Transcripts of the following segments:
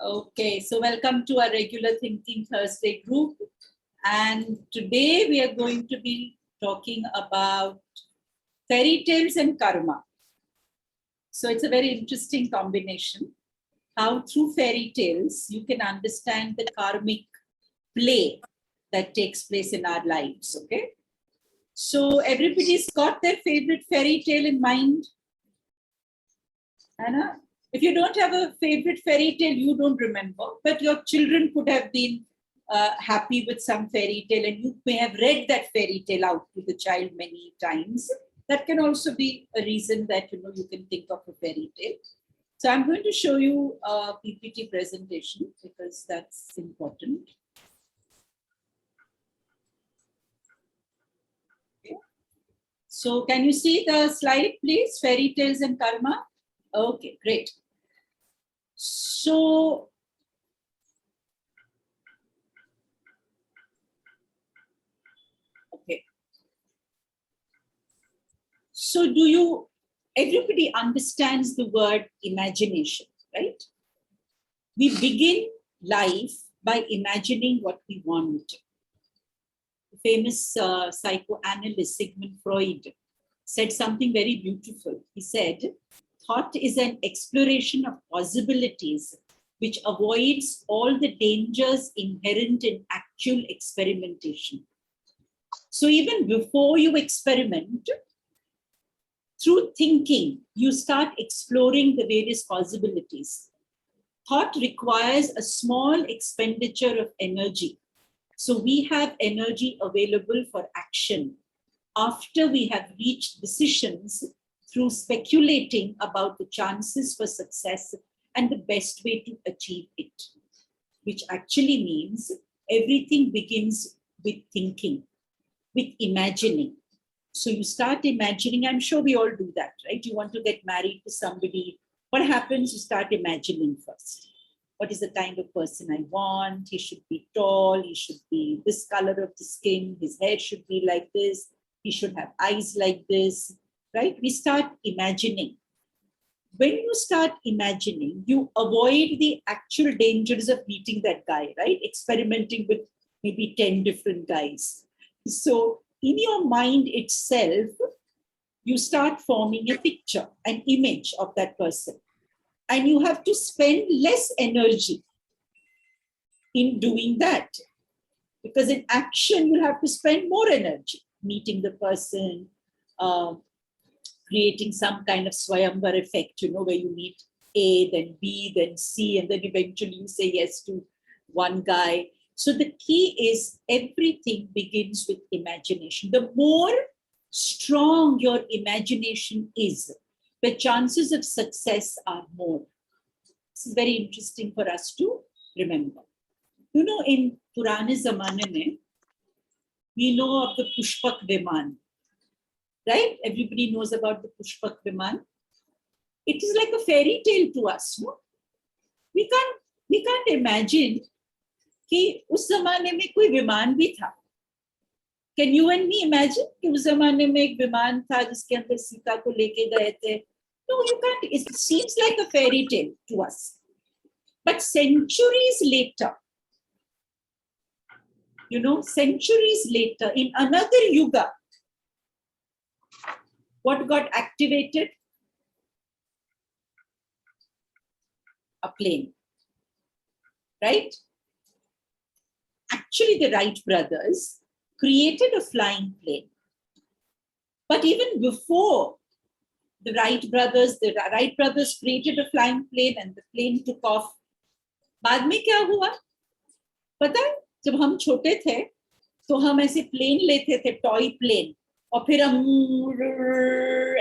Okay, so welcome to our regular Thinking Thursday group. And today we are going to be talking about fairy tales and karma. So it's a very interesting combination. How through fairy tales you can understand the karmic play that takes place in our lives, okay? So everybody's got their favorite fairy tale in mind. Anna? If you don't have a favorite fairy tale, you don't remember, but your children could have been happy with some fairy tale and you may have read that fairy tale out to the child many times. That can also be a reason that you can think of a fairy tale. So I'm going to show you a PPT presentation because that's important. Okay. So can you see the slide, please? Fairy tales and karma. Okay, great. So, okay. So everybody understands the word imagination, right? We begin life by imagining what we want. The famous psychoanalyst Sigmund Freud said something very beautiful. He said, thought is an exploration of possibilities which avoids all the dangers inherent in actual experimentation. So even before you experiment, through thinking, you start exploring the various possibilities. Thought requires a small expenditure of energy. So we have energy available for action after we have reached decisions through speculating about the chances for success and the best way to achieve it, which actually means everything begins with thinking, with imagining. So you start imagining, I'm sure we all do that, right? You want to get married to somebody. What happens? You start imagining first. What is the kind of person I want? He should be tall. He should be this color of the skin. His hair should be like this. He should have eyes like this, right? We start imagining. When you start imagining, you avoid the actual dangers of meeting that guy, right? Experimenting with maybe 10 different guys. So in your mind itself, you start forming a picture, an image of that person. And you have to spend less energy in doing that. Because in action, you have to spend more energy, meeting the person, creating some kind of Swayamvar effect, where you meet A, then B, then C, and then eventually you say yes to one guy. So the key is everything begins with imagination. The more strong your imagination is, the chances of success are more. This is very interesting for us to remember. In Purane Zamane mein, we know of the Pushpak Viman, right? Everybody knows about the Pushpak Viman. It is like a fairy tale to us, no? We can't imagine कि उस जमाने में कोई विमान भी था. Can you and me imagine कि उस जमाने में एक विमान था जिसके अंदर सीता को लेके गए थे? No, you can't. It seems like a fairy tale to us. But centuries later, in another yuga, what got activated? A plane, right? Actually, the Wright brothers created a flying plane. But even before the Wright brothers created a flying plane and the plane took off. बाद में क्या हुआ? पता है? जब हम छोटे थे, तो हम ऐसे प्लेन लेते थे, टॉय प्लेन, और फिर हम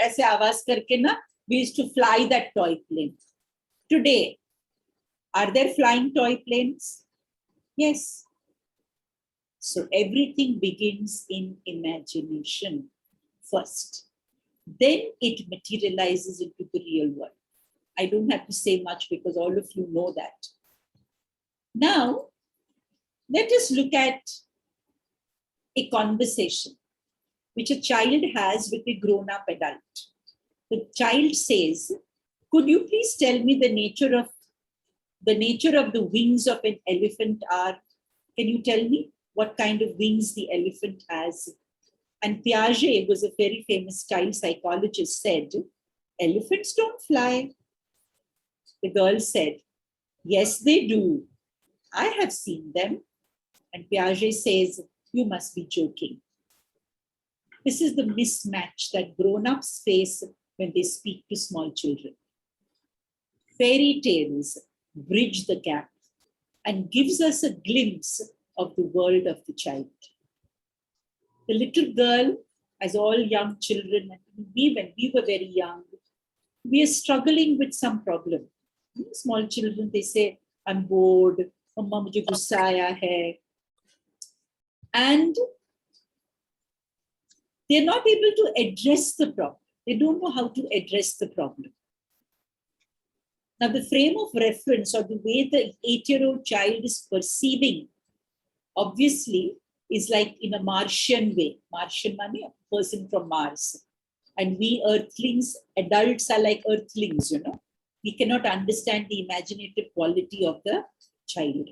ऐसे आवाज करके ना, we used to fly that toy plane. Today, are there flying toy planes? Yes. So everything begins in imagination first. Then it materializes into the real world. I don't have to say much because all of you know that. Now, let us look at a conversation which a child has with a grown-up adult. The child says, could you please tell me the nature of the nature of the wings of an elephant are. Can you tell me what kind of wings the elephant has? And Piaget was a very famous child psychologist, said, elephants don't fly. The girl said, yes, they do. I have seen them. And Piaget says, you must be joking. This is the mismatch that grown-ups face when they speak to small children. Fairy tales bridge the gap and gives us a glimpse of the world of the child. The little girl, as all young children, when we were very young, we are struggling with some problem. Small children, they say, I'm bored, Mama mujhe gussa aaya hai. And they're not able to address the problem. They don't know how to address the problem. Now, the frame of reference or the way the 8-year-old child is perceiving, obviously, is like in a Martian way. Martian money, a person from Mars. And we earthlings, adults are like earthlings, you know. We cannot understand the imaginative quality of the child.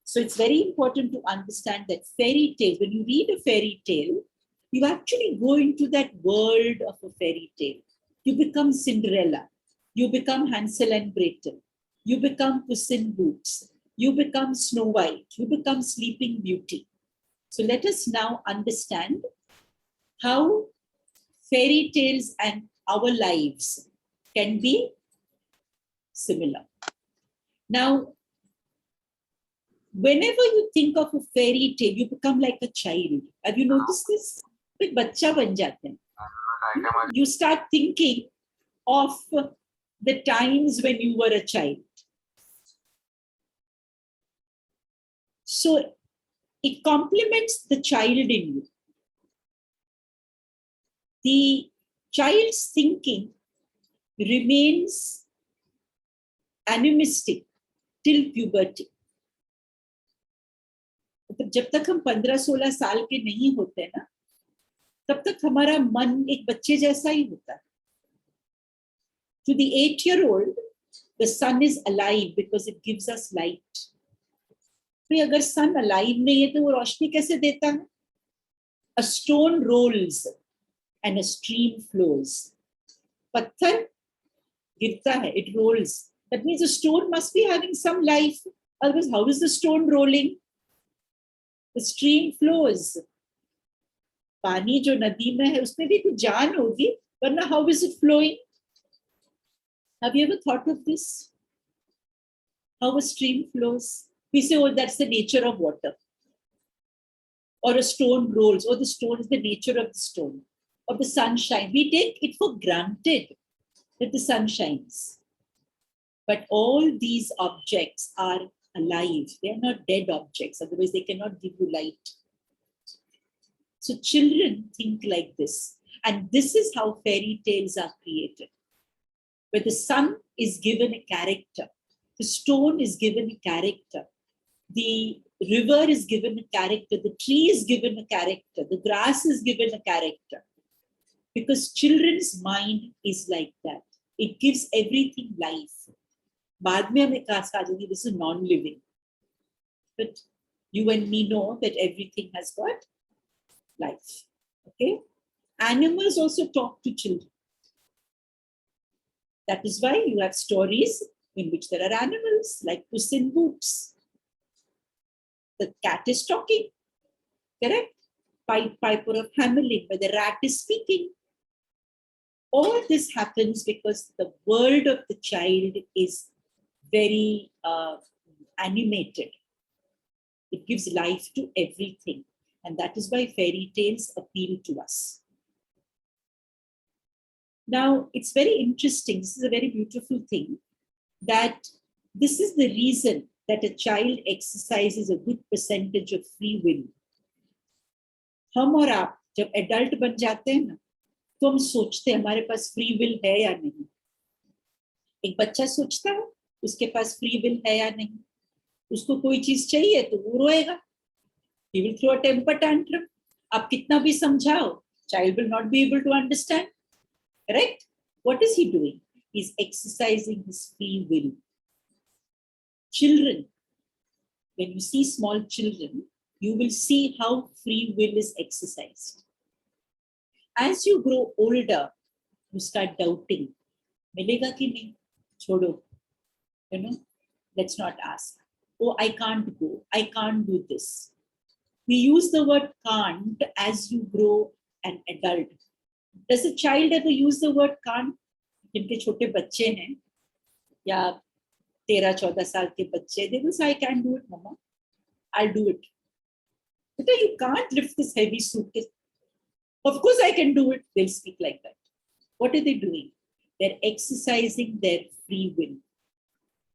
So it's very important to understand that fairy tales, when you read a fairy tale, you actually go into that world of a fairy tale. You become Cinderella. You become Hansel and Gretel. You become Puss in Boots. You become Snow White. You become Sleeping Beauty. So let us now understand how fairy tales and our lives can be similar. Now, whenever you think of a fairy tale, you become like a child. Have you noticed this? Like bachcha ban jate hain. You start thinking of the times when you were a child. So it complements the child in you. The child's thinking remains animistic till puberty. जब तक हम 15-16 साल के नहीं होते ना, तब तक हमारा मन एक बच्चे जैसा ही होता है. To the 8-year-old, the sun is alive because it gives us light. तो अगर sun alive नहीं है तो वो रोशनी कैसे देता है? A stone rolls and a stream flows. पत्थर गिरता है, it rolls. That means the stone must be having some life. Otherwise, how is the stone rolling? The stream flows. पानी जो नदी में है उसमें भी कुछ जान होगी, वरना how is it flowing? Have you ever thought of this? How a stream flows? We say, oh, that's the nature of water. Or a stone rolls, or the stone is the nature of the stone. Or the sunshine. We take it for granted that the sun shines. But all these objects are alive. They are not dead objects, otherwise they cannot give you light. So children think like this. And this is how fairy tales are created. Where the sun is given a character, the stone is given a character, the river is given a character, the tree is given a character, the grass is given a character. Because children's mind is like that. It gives everything life. बाद में हमें कहा जाएगी, this is non-living. But you and me know that everything has got life. Okay? Animals also talk to children. That is why you have stories in which there are animals like Puss in Boots. The cat is talking, correct? Piper of Hamelin, where the rat is speaking. All this happens because the world of the child is very animated. It gives life to everything. And that is why fairy tales appeal to us. Now, it's very interesting. This is a very beautiful thing that this is the reason that a child exercises a good percentage of free will. हम और आप जब adult बन जाते हैं ना, तो हम सोचते हैं हमारे पास free will है या नहीं. एक बच्चा सोचता है उसके पास free will है या नहीं. उसको कोई चीज चाहिए तो वो रोएगा. He will throw a temper tantrum. आप कितना भी समझाओ, child will not be able to understand. Correct? What is he doing? He's exercising his free will. children, when you see small children, you will see how free will is exercised. As you grow older, you start doubting. Milega ki nahi? Chodo. Let's not ask. Oh, I can't go. I can't do this. We use the word can't as you grow an adult. Does a child ever use the word can't? जिनके छोटे बच्चे हैं या 13-14 साल के बच्चे, they will say, I can't do it, mama. I'll do it. But you can't lift this heavy suitcase. Of course I can do it. They'll speak like that. What are they doing? They're exercising their free will.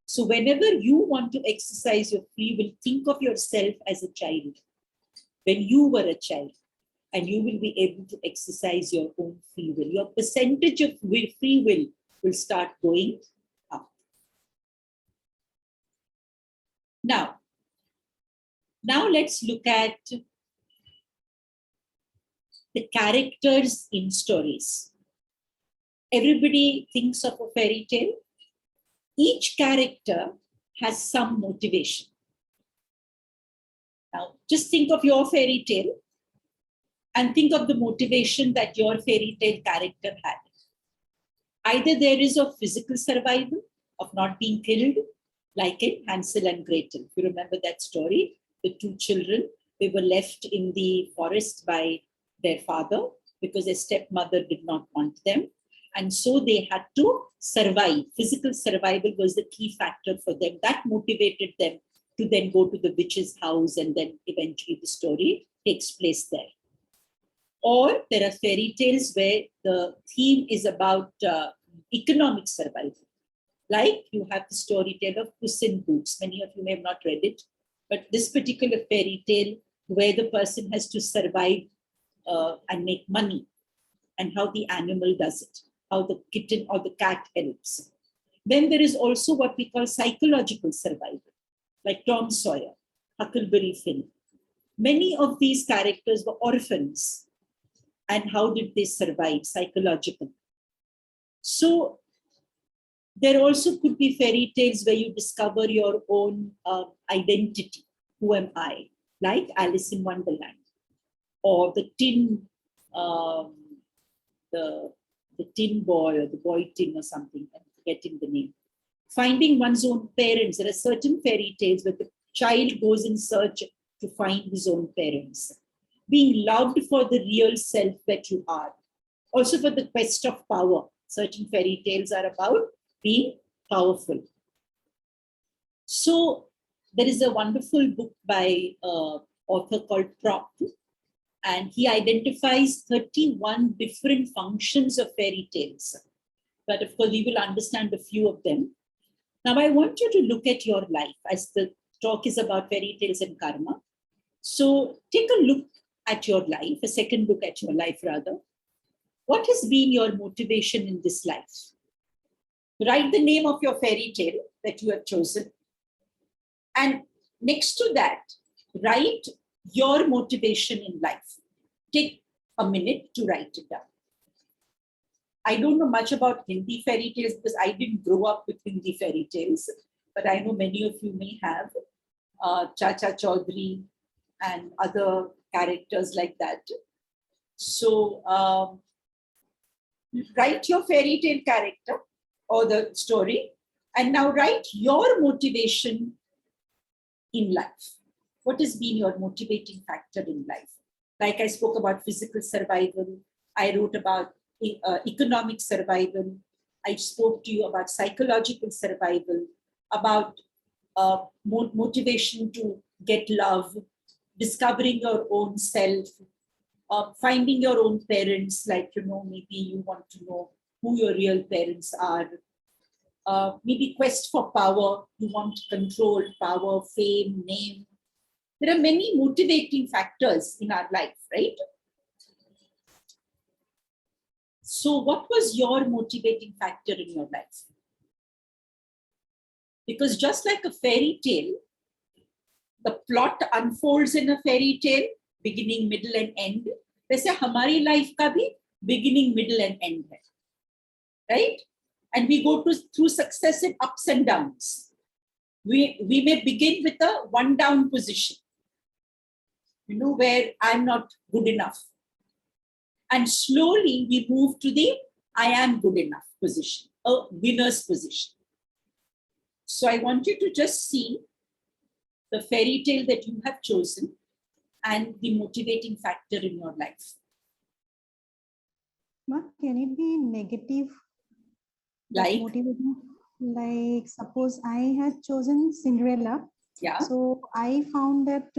So whenever you want to exercise your free will, think of yourself as a child. When you were a child, and you will be able to exercise your own free will. Your percentage of free will start going up. Now let's look at the characters in stories. Everybody thinks of a fairy tale. Each character has some motivation. Now, just think of your fairy tale and think of the motivation that your fairy tale character had. Either there is a physical survival of not being killed, like in Hansel and Gretel. If you remember that story, the two children, they were left in the forest by their father because their stepmother did not want them. And so they had to survive. Physical survival was the key factor for them. That motivated them to then go to the witch's house, and then eventually the story takes place there. Or there are fairy tales where the theme is about economic survival. Like you have the story tale of Puss in Boots. Many of you may have not read it, but this particular fairy tale where the person has to survive and make money, and how the animal does it, how the kitten or the cat helps. Then there is also what we call psychological survival, like Tom Sawyer, Huckleberry Finn. Many of these characters were orphans. And how did they survive psychologically? So there also could be fairy tales where you discover your own identity. Who am I? Like Alice in Wonderland, or the tin boy or the boy tin or something. I'm forgetting the name. Finding one's own parents. There are certain fairy tales where the child goes in search to find his own parents. Being loved for the real self that you are. Also for the quest of power. Certain fairy tales are about being powerful. So there is a wonderful book by an author called Trupti, and he identifies 31 different functions of fairy tales. But of course, we will understand a few of them. Now, I want you to look at your life as the talk is about fairy tales and karma. So take a look at your life, a second look at your life rather. What has been your motivation in this life? Write the name of your fairy tale that you have chosen. And next to that, write your motivation in life. Take a minute to write it down. I don't know much about Hindi fairy tales because I didn't grow up with Hindi fairy tales, but I know many of you may have. Chacha Chaudhary and other characters like that. So write your fairy tale character or the story, and now write your motivation in life. What has been your motivating factor in life? Like I spoke about physical survival, I wrote about economic survival, I spoke to you about psychological survival, about motivation to get love, discovering your own self, finding your own parents, like, maybe you want to know who your real parents are. Maybe quest for power, you want control, power, fame, name. There are many motivating factors in our life, right? So what was your motivating factor in your life? Because just like a fairy tale, the plot unfolds in a fairy tale, beginning, middle and end. वैसे हमारी life का भी beginning, middle and end है, right? And we go through successive ups and downs. we may begin with a one down position, where I'm not good enough. And slowly we move to the I am good enough position, a winner's position. So I want you to just see the fairy tale that you have chosen and the motivating factor in your life. Ma, can it be negative? Like? Motivating? Like, suppose I had chosen Cinderella. Yeah. So I found that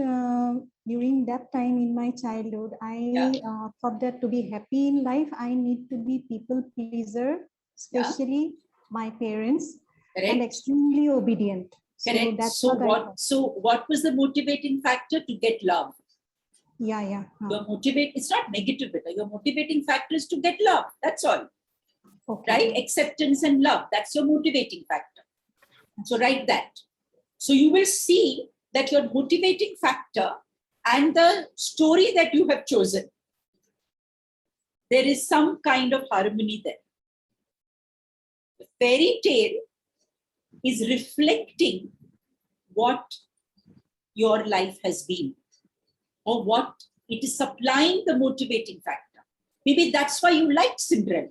during that time in my childhood, I thought that to be happy in life, I need to be people pleaser, especially my parents, and extremely obedient. Correct. So that's what was the motivating factor? To get love. Yeah. It's not negative, beta. Your motivating factor is to get love. That's all. Okay. Right? Acceptance and love. That's your motivating factor. So write that. So you will see that your motivating factor and the story that you have chosen, there is some kind of harmony there. The fairy tale is reflecting what your life has been, or what it is supplying the motivating factor. Maybe that's why you liked Cinderella.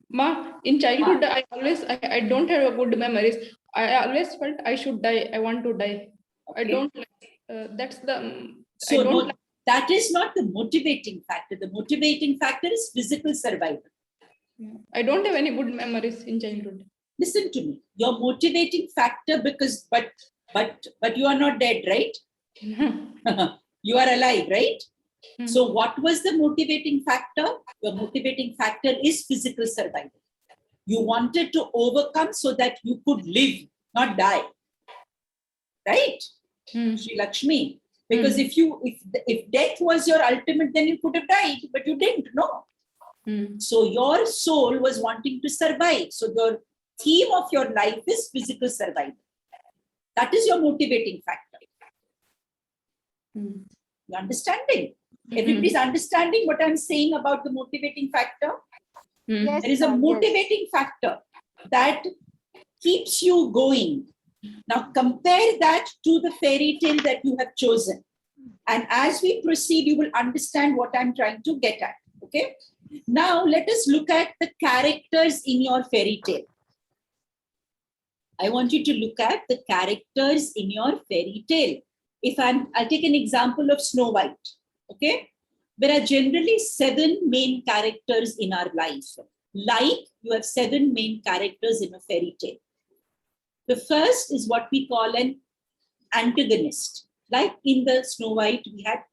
Ma, in childhood, I don't have a good memories. I always felt I should die. I want to die. Okay. I don't like, that's the... So that is not the motivating factor. The motivating factor is physical survival. Yeah. I don't have any good memories in childhood. Listen to me. Your motivating factor, but you are not dead, right? You are alive, right? So what was the motivating factor? Your motivating factor is physical survival. You wanted to overcome so that you could live, not die. Right? Sri Lakshmi. Because if death was your ultimate, then you could have died, but you didn't, no? So your soul was wanting to survive. So the theme of your life is physical survival. That is your motivating factor. You understanding? Everybody's understanding what I'm saying about the motivating factor? Yes, there is a motivating factor that keeps you going. Now compare that to the fairy tale that you have chosen. And as we proceed, you will understand what I'm trying to get at. Okay? Now let us look at the characters in your fairy tale. I want you to look at the characters in your fairy tale. I'll take an example of Snow White. Okay? There are generally 7 main characters in our life. Like you have 7 main characters in a fairy tale. The first is what we call an antagonist. Like in the Snow White, we had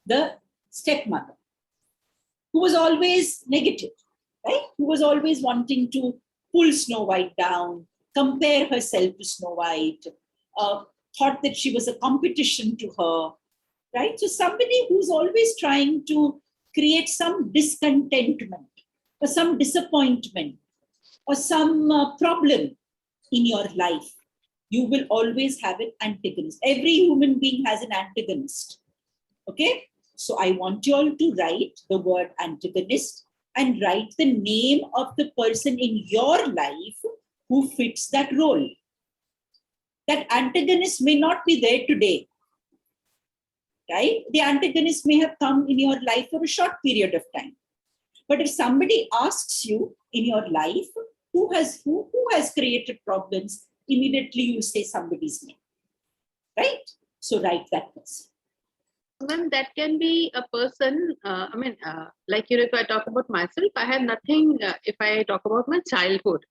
the stepmother, who was always negative, right? Who was always wanting to pull Snow White down, compare herself to Snow White, thought that she was a competition to her, right? So somebody who's always trying to create some discontentment or some disappointment or some problem in your life, you will always have an antagonist. Every human being has an antagonist. Okay? So I want you all to write the word antagonist and write the name of the person in your life who fits that role. That antagonist may not be there today, right? The antagonist may have come in your life for a short period of time. But if somebody asks you in your life, who has created problems, immediately you say somebody's name, right? So write that person. Ma'am, that can be a person, like if I talk about myself, I have nothing, if I talk about my childhood,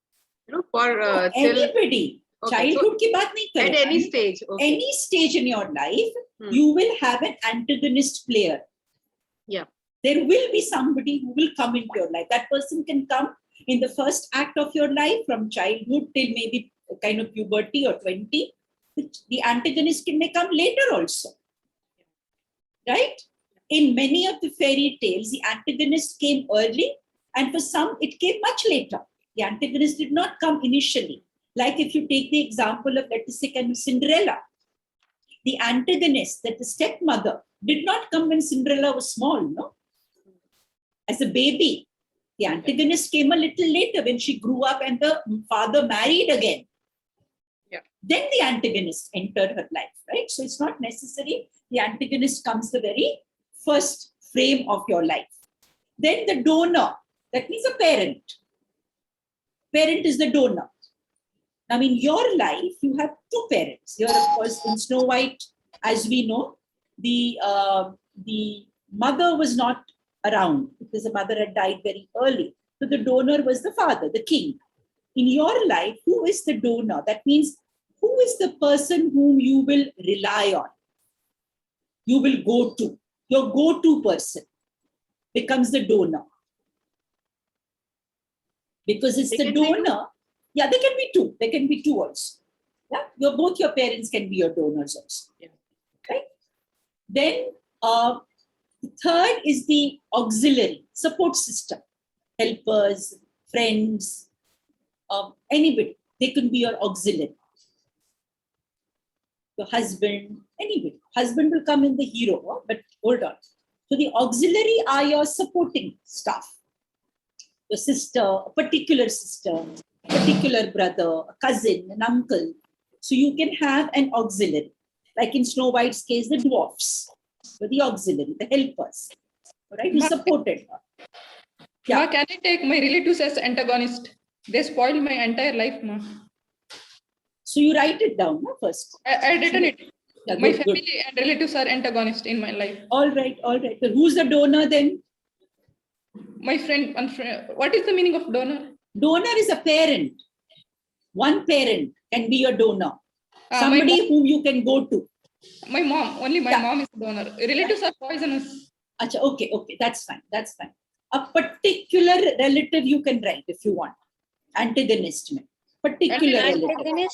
for anybody. Okay, childhood ki baat nahi kare. At any stage. Okay. Any stage in your life, you will have an antagonist player. Yeah. There will be somebody who will come into your life. That person can come in the first act of your life, from childhood till maybe kind of puberty or 20. The antagonist may come later also. Right? In many of the fairy tales, the antagonist came early, and for some, it came much later. The antagonist did not come initially. Like if you take the example of, let us say, Cinderella, the antagonist, that the stepmother, did not come when Cinderella was small, no? As a baby. The antagonist came a little later when she grew up and the father married again. Then the antagonist entered her life, right? So it's not necessary the antagonist comes the very first frame of your life. Then the donor, that means a parent. Parent is the donor. Now, in your life, you have two parents. Here, of course, in Snow White, as we know, the mother was not around because the mother had died very early. So the donor was the father, the king. In your life, who is the donor? That means who is the person whom you will rely on? You will go to. Your go-to person becomes the donor. Because it's the donor. Yeah, there can be two. There can be two also. Yeah, both your parents can be your donors also. Yeah. Right? Then the third is the auxiliary support system. Helpers, friends, anybody. They can be your auxiliary. Your husband, anybody. Husband will come in the hero, but hold on. So the auxiliary are your supporting staff. Your sister, a particular brother, a cousin, an uncle. So you can have an auxiliary. Like in Snow White's case, the dwarfs. So the auxiliary, the helpers. All right, who supported her. Yeah. Ma, can I take my relatives as antagonist? They spoiled my entire life, ma. So you write it down first. I written it. Yeah, my good, family good. and relatives are antagonists in my life. All right, all right. So who's the donor then? My friend, what is the meaning of donor? Donor is a parent. One parent can be your donor. Somebody whom you can go to. My mom, only my mom is donor. Relatives are poisonous. Achha, okay, that's fine. A particular relative you can write if you want. Antagonist में. Particular relative.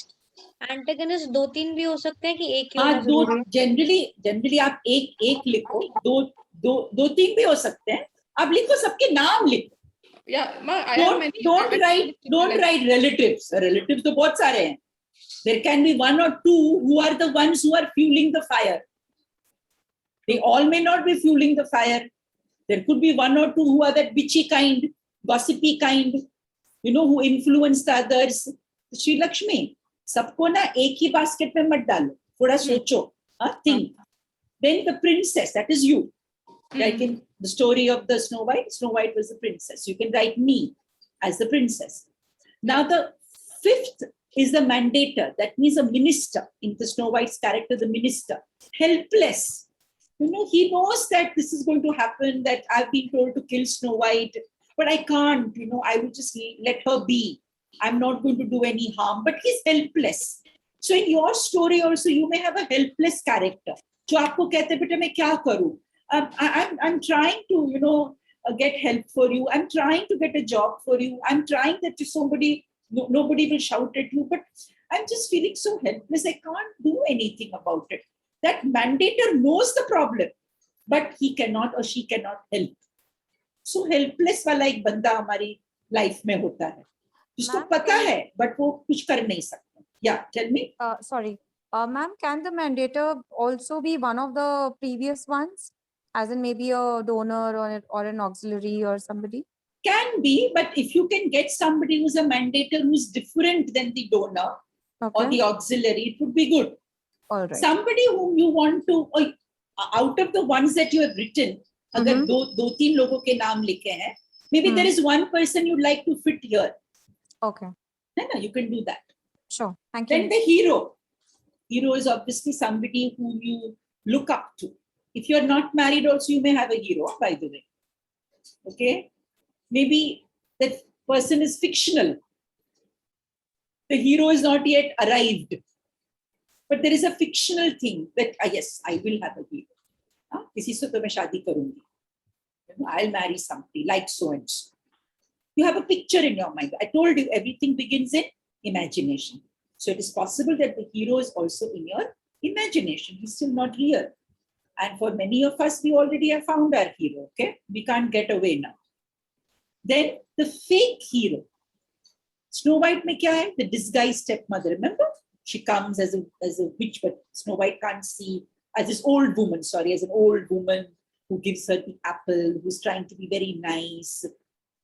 Antagonist दो तीन भी हो सकते हैं कि एक ही होना जरूरी है? जनरली आप एक लिखो, दो तीन भी हो सकते हैं. आप लिखो सबके नाम लिखो. Yeah, don't write relatives. Relatives तो बहुत सारे हैं. There can be one or two who are the ones who are fueling the fire. They all may not be fueling the fire. There could be one or two who are that bitchy kind, gossipy kind, who influence the others. Shri Lakshmi, सबको ना एक ही basket में मत डालो. थोड़ा सोचो. Think. Then the princess, that is you. Like in the story of the Snow White was the princess. You can write me as the princess. Now the fifth is the mandator. That means a minister. In the Snow White's character, the minister. Helpless. He knows that this is going to happen, that I've been told to kill Snow White, but I can't, I will just let her be. I'm not going to do any harm, but he's helpless. So in your story also, you may have a helpless character. जो आपको कहते बेटा मैं क्या करूं? I'm trying to, get help for you. I'm trying to get a job for you. I'm trying that to somebody, nobody will shout at you, but I'm just feeling so helpless. I can't do anything about it. That mandator knows the problem, but he cannot or she cannot help. So helpless वाला एक बंदा हमारी life में होता है. जिसको पता है, but वो कुछ कर नहीं सकता. Yeah, tell me. Sorry. Ma'am, can the mandator also be one of the previous ones? As in maybe a donor or an auxiliary or somebody? Can be, but if you can get somebody who's a mandator who's different than the donor or the auxiliary, it would be good. All right. Somebody whom you want to, out of the ones that you have written, अगर दो तीन लोगों के नाम लिखे हैं, maybe there is one person you'd like to fit here. Okay. No, you can do that. Sure. Thank you. Then the hero. Hero is obviously somebody whom you look up to. If you're not married also, you may have a hero, by the way. Okay? Maybe that person is fictional. The hero is not yet arrived. But there is a fictional thing that, yes, I will have a hero. किसी से तो मैं शादी करूंगी. I'll marry somebody like so and so. You have a picture in your mind. I told you everything begins in imagination. So it is possible that the hero is also in your imagination. He's still not here. And for many of us, we already have found our hero. Okay, we can't get away now. Then the fake hero. Snow White में क्या है? The disguised stepmother. Remember? She comes as a witch, but Snow White can't see. As an old woman who gives her the apple, who's trying to be very nice.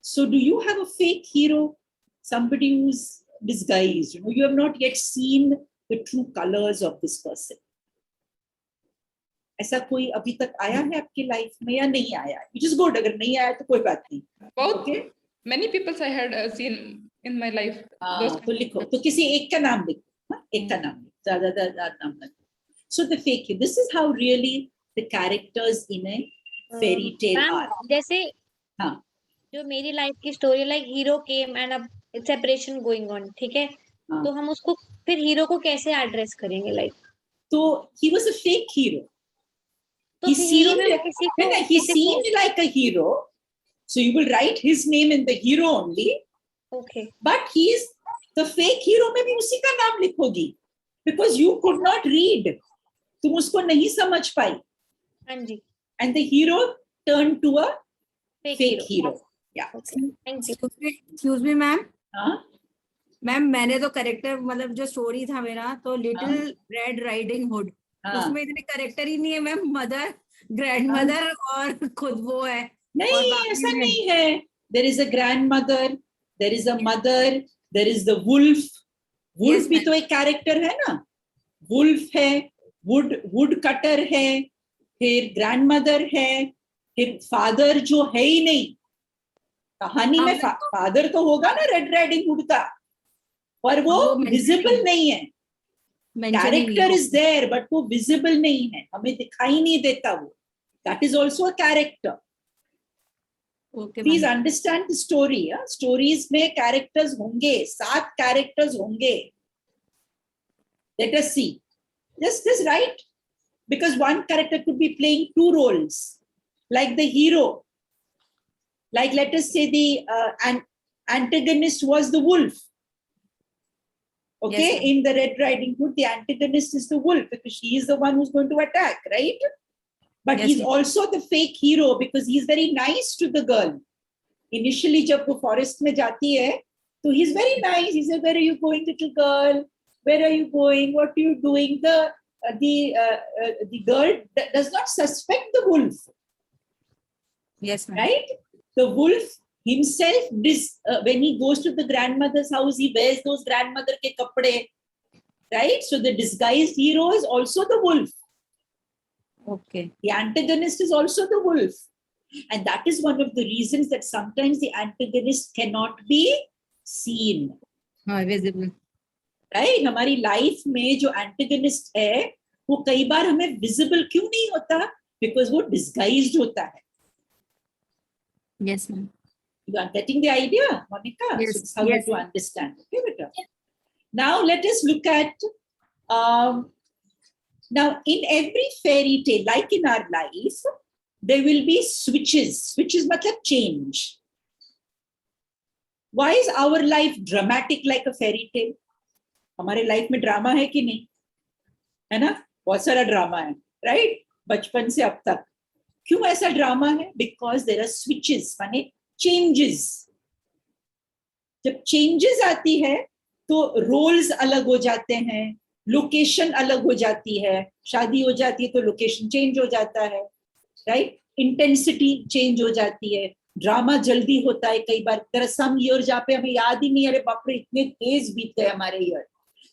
So do you have a fake hero? Somebody who's disguised? You have not yet seen the true colors of this person. ऐसा कोई अभी तक आया है आपकी life में या नहीं आया? Which is good. अगर नहीं आया तो कोई बात नहीं. Both. Okay? Many people I had seen in my life. तो लिखो, तो किसी एक का नाम लिखो, एक का नाम लिखो, ज़्यादा नाम मत. So the fake hero. This is how really the characters in a fairy tale ma'am are. जैसे हाँ. जो मेरी लाइफ की story like hero came and अब सेपरेशन गोइंग ऑन, ठीक है, हाँ. तो हम उसको फिर हीरो को कैसे एड्रेस करेंगे? लाइक तो he was a fake hero. तो He फिर हीरो seemed, में किसी को he seemed like a hero. So you will write his name in the hero only. Okay But he is the fake hero में भी उसी का नाम लिखोगी. Because you could not read. तुम उसको नहीं समझ पाई. हाँ जी. And the hero turned to a fake hero. Yeah. Thank you. Excuse me ma'am. हाँ. मैम मैंने तो करेक्टर मतलब जो स्टोरी था मेरा तो लिटिल रेड राइडिंग हुड, उसमें इतने करेक्टर ही नहीं है मैम. मदर, ग्रैंड मदर और खुद वो है. नहीं, ऐसा नहीं है. There is a grandmother, there is a mother, there is the wolf. Wolf Yes, भी तो एक कैरेक्टर है ना. Wolf है, wood cutter है, फिर grandmother है, फिर father जो है ही नहीं. कहानी में father तो होगा ना रेड राइडिंग हुड का, पर वो विजिबल नहीं है. कैरेक्टर इज देयर बट वो विजिबल नहीं है, हमें दिखाई नहीं देता वो. That is also a character. Please understand the story. Stories में कैरेक्टर्स होंगे, 7 कैरेक्टर्स होंगे. Let us see. Just write, because one character could be playing 2 roles, like the hero. Like let us say the antagonist was the wolf. Okay, Yes, in the Red Riding Hood, the antagonist is the wolf because she is the one who's going to attack, right? But Yes, he's ma'am. also the fake hero because he's very nice to the girl. Initially, जब वो forest में जाती है, तो he's very nice. He said, "Where are you going, little girl? Where are you going? What are you doing?" The girl does not suspect the wolf. Yes, ma'am. Right? The wolf himself, when he goes to the grandmother's house, he wears those grandmother ke kapde. Right? So the disguised hero is also the wolf. Okay. The antagonist is also the wolf. And that is one of the reasons that sometimes the antagonist cannot be seen. Visible. Right? हमारी life में जो antagonist है वो कई बार हमें visible क्यों नहीं होता? बिकॉज वो डिस्गाइज्ड होता है. Yes, ma'am. You are getting the idea, Monica? Yes, So it's how yes. to understand. Okay, beta. Now let us look at now in every fairy tale, like in our life, there will be switches. Switches matlab change. Why is our life dramatic like a fairy tale? हमारे life में drama है कि नहीं? है ना? बहुत सारा drama है, राइट? बचपन से अब तक. क्यों ऐसा ड्रामा है? बिकॉज देयर आर स्विचेस, माने चेंजेस. जब चेंजेस आती है तो रोल्स अलग हो जाते हैं, लोकेशन अलग हो जाती है. शादी हो जाती है तो लोकेशन चेंज हो जाता है, राइट? इंटेंसिटी चेंज हो जाती है. ड्रामा जल्दी होता है कई बार. देयर आर सम ईयर जहाँ पे हमें याद ही नहीं, अरे बाप रे इतने तेज बीत गए हमारे year.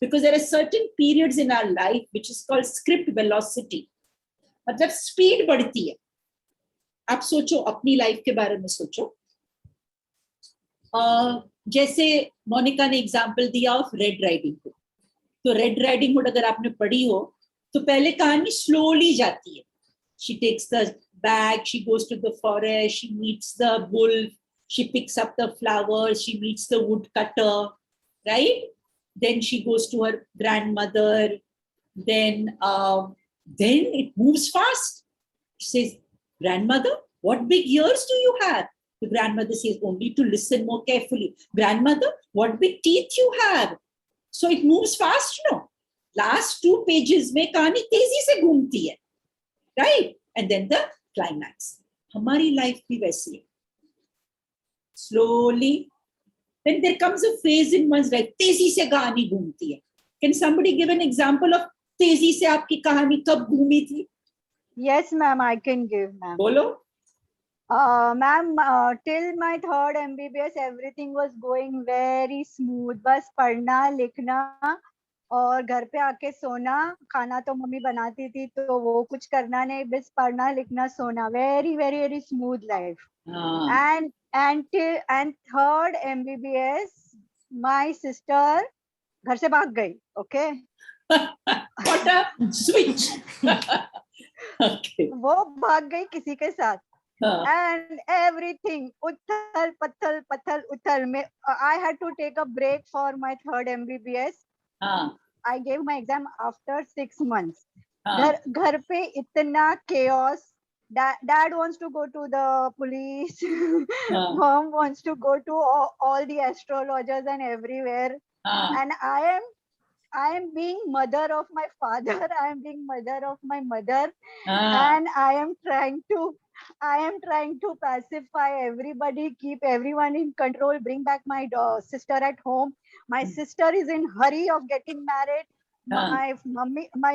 Because there are certain periods in our life which is called script velocity. मतलब स्पीड बढ़ती है. आप सोचो, अपनी लाइफ के बारे में सोचो. जैसे मोनिका ने एग्जांपल दिया ऑफ रेड राइडिंग हुड. तो रेड राइडिंग हुड अगर आपने पढ़ी हो तो पहले कहानी स्लोली जाती है. She takes the bag, she goes to the forest, she meets the wolf, she picks up the flowers, she meets the woodcutter, right? Then she goes to her grandmother. Then it moves fast. She says, "Grandmother, what big ears do you have?" The grandmother says, "Only to listen more carefully." "Grandmother, what big teeth you have?" So it moves fast, no? Last 2 pages में कहानी तेजी से घूमती है, right? And then the climax. हमारी life भी वैसी है. Slowly. Then there comes a phase in one's life, तेजी से कहानी घूमती है. Can somebody give an example of तेजी से आपकी कहानी कब घूमी थी? Yes, ma'am, I can give, ma'am. बोलो. Ma'am, till my 3rd MBBS, everything was going very smooth. बस पढ़ना लिखना और घर पे आके सोना, खाना तो मम्मी बनाती थी तो वो कुछ करना नहीं, बस पढ़ना लिखना सोना, very very very smooth life. And third MBBS, my sister घर से भाग गई. Okay. What a switch. Okay. वो भाग गई किसी के साथ. And everything uthal pathal में I had to take a break for my third MBBS. I gave my exam after 6 months. घर पे इतना chaos. Dad wants to go to the police. Mom wants to go to all the astrologers and everywhere. And I am being mother of my father. I am being mother of my mother. And I am trying to pacify everybody, keep everyone in control, bring back my sister at home. My sister is in hurry of getting married. My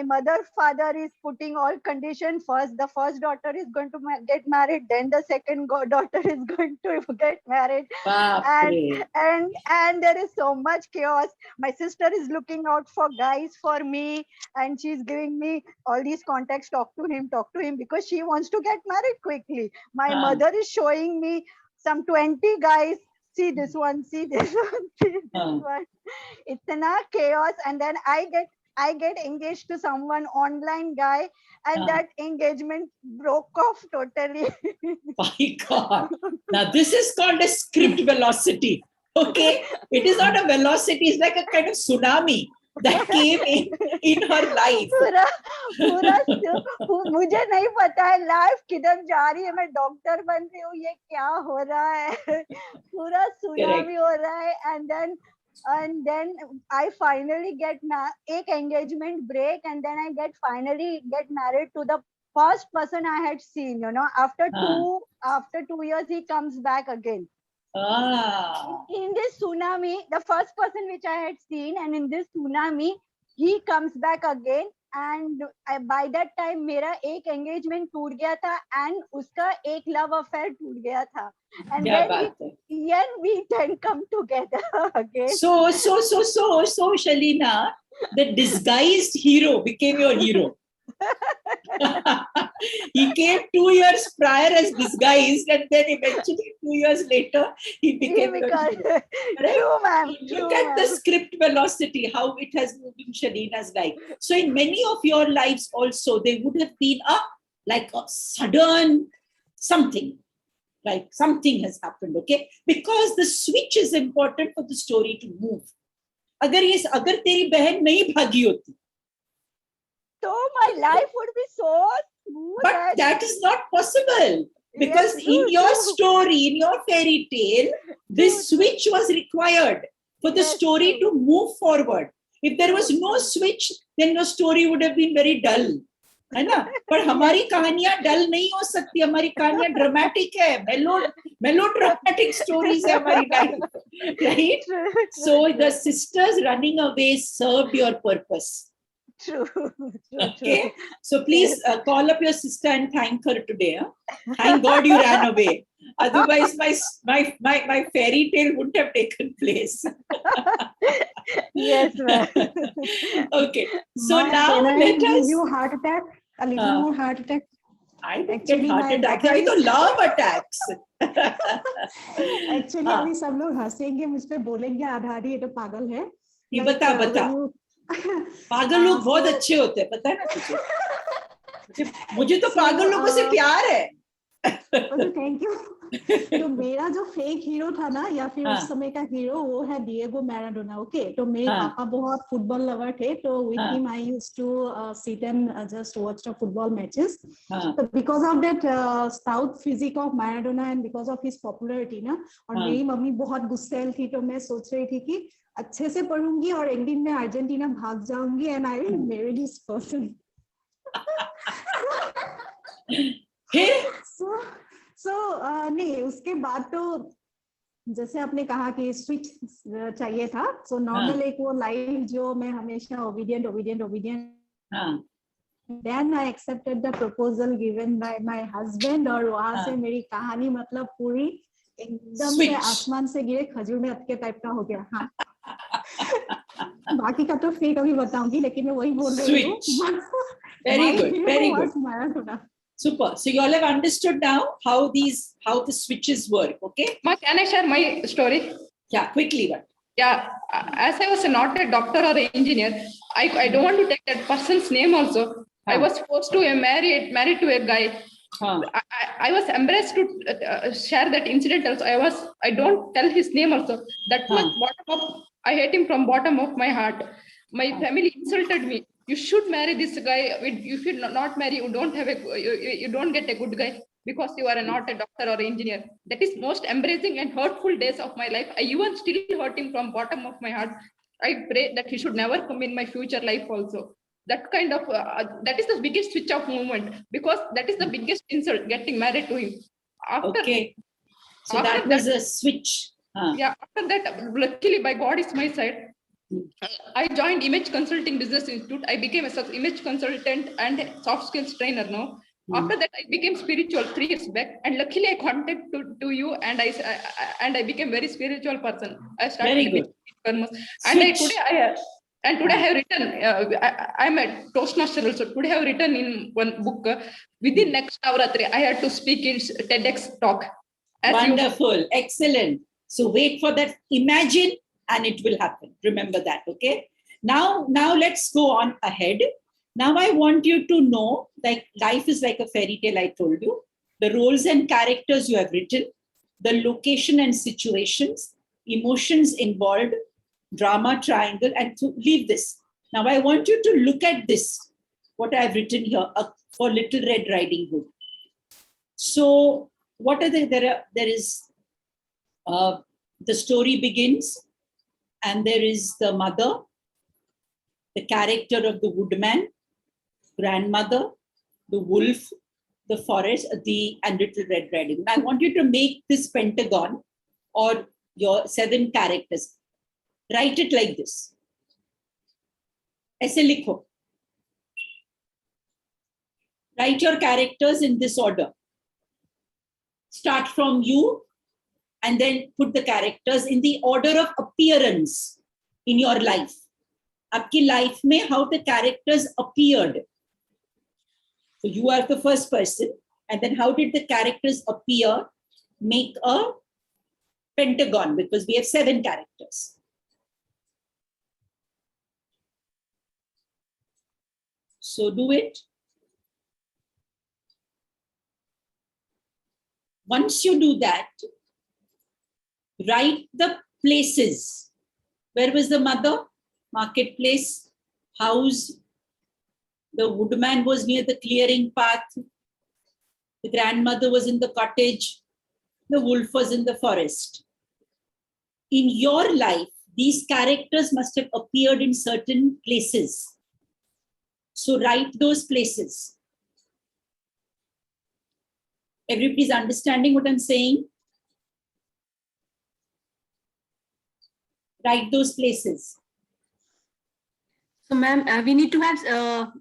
mother, father is putting all conditions. First, the first daughter is going to get married. Then the second daughter is going to get married. And there is so much chaos. My sister is looking out for guys for me, and she's giving me all these contacts. Talk to him, because she wants to get married quickly. My mother is showing me some 20 guys. See this one, see this one. Itna chaos, and then I get engaged to someone online guy, and that engagement broke off totally. My God. Now this is called a script velocity. Okay, it is not a velocity. It's like a kind of tsunami that came in her life. मुझे नहीं पता है life किधर जा रही है. मैं doctor बन रही हूँ, ये क्या हो रहा है. पूरा सुनामी हो रहा है. And then I finally get एक engagement break, and then I finally get married to the first person I had seen. After 2 years he comes back again. In this tsunami, the first person which I had seen, and in this tsunami he comes back again. And by that time मेरा एक engagement टूट गया था, and उसका एक love affair टूट गया था. And then we can come together again. So, Shalina, the disguised hero became your hero. He came 2 years prior as disguised, and then eventually 2 years later he became your hero. True, ma'am. Look at the script velocity, how it has moved in Shalina's life. So in many of your lives also, there would have been like a sudden something. Like something has happened, okay? Because the switch is important for the story to move. अगर तेरी बहन नहीं भागी होती, so my life would be so smooth. But that is not possible, because in your story, in your fairy tale, this switch was required for the story to move forward. If there was no switch, then your story would have been very dull. है ना? पर हमारी कहानियां डल नहीं हो सकती. हमारी कहानियां ड्रामेटिक है, melodramatic stories है हमारी life, right? So the sisters running away served your purpose. True. Okay, so please call up your sister and thank her today. Thank God you ran away. Otherwise, my fairy tale wouldn't have taken place. Yes, ma'am. Okay, so now let us. You heart attack, a little more heart attack. I don't get heart attacks. I don't love attacks. Actually, अभी सब लोग हंसेंगे, मुझ पे बोलेंगे आधारी ये तो पागल है. ये बता. पागल लोग बहुत अच्छे होते हैं, पता है ना तुझे? मुझे तो पागल लोगों से प्यार है. Thank you. तो मेरा जो फेक हीरो था ना, या फिर उस समय का हीरो, वो है डिएगो मैराडोना. ओके, तो मेरे पापा बहुत फुटबॉल लवर थे, तो with him I used to sit and just watch the football matches. तो because of that stout physique of Maradona and because of his popularity ना, और मेरी मम्मी बहुत गुस्सैल थी, तो मैं सोच रही थी कि अच्छे से पढ़ूंगी और एक दिन मैं अर्जेंटीना भाग जाऊंगी and I will marry this person. So नहीं, उसके बाद तो जैसे आपने कहा कि स्विच चाहिए था. सो नॉर्मल एक वो लाइफ जो मैं हमेशा obedient. Then I accepted the proposal given by my husband, और वहां से मेरी कहानी मतलब पूरी एकदम से आसमान से गिरे खजूर में अटके टाइप का हो गया. बाकी का तो फेक अभी बताऊंगी, लेकिन मैं वही बोल रही हूँ. Very good, very good. Good. Super. So you all have understood now how the switches work, okay? Ma, can I share my story? Yeah, quickly one. Yeah, as I was not a doctor or an engineer, I don't want to take that person's name also. I was forced to married to a guy. I was embarrassed to share that incident also. I don't tell his name also. That much bottom up, I hate him from bottom of my heart. My family insulted me. You should marry this guy. If you not marry, you don't get a good guy because you are not a doctor or engineer. That is most embarrassing and hurtful days of my life. I even still hurt him from bottom of my heart. I pray that he should never come in my future life also. That kind of that is the biggest switch off moment, because that is the biggest insult, getting married to him. Okay, so that was a switch. Yeah, after that, luckily by God is my side, I joined Image Consulting Business Institute. I became a image consultant and soft skills trainer now. After that, I became spiritual 3 years back, and luckily I contacted to you, and I became very spiritual person. I started very good. And today I have written. I'm a Toastmaster also. Today I have written in one book. Within next Navratri, I had to speak in TEDx talk. Wonderful, excellent. So wait for that. Imagine, and it will happen. Remember that, okay? Now let's go on ahead. Now I want you to know, like, life is like a fairy tale, I told you. The roles and characters you have written, the location and situations, emotions involved, drama triangle, and to leave this. Now I want you to look at this, what I've written here for Little Red Riding Hood. So what are there is the story begins, and there is the mother, the character of the woodman, grandmother, the wolf, the forest, and Little Red Riding Hood. I want you to make this pentagon or your 7 characters. Write it like this. Aise likho. Write your characters in this order. Start from you, and then put the characters in the order of appearance in your life. Aapki life mein how the characters appeared. So you are the first person, and then how did the characters appear? Make a pentagon, because we have 7 characters. So do it. Once you do that, write the places. Where was the mother? Marketplace, house. The woodman was near the clearing path. The grandmother was in the cottage. The wolf was in the forest. In your life, these characters must have appeared in certain places. So write those places. Everybody's understanding what I'm saying? Write those places. So, ma'am, we need to have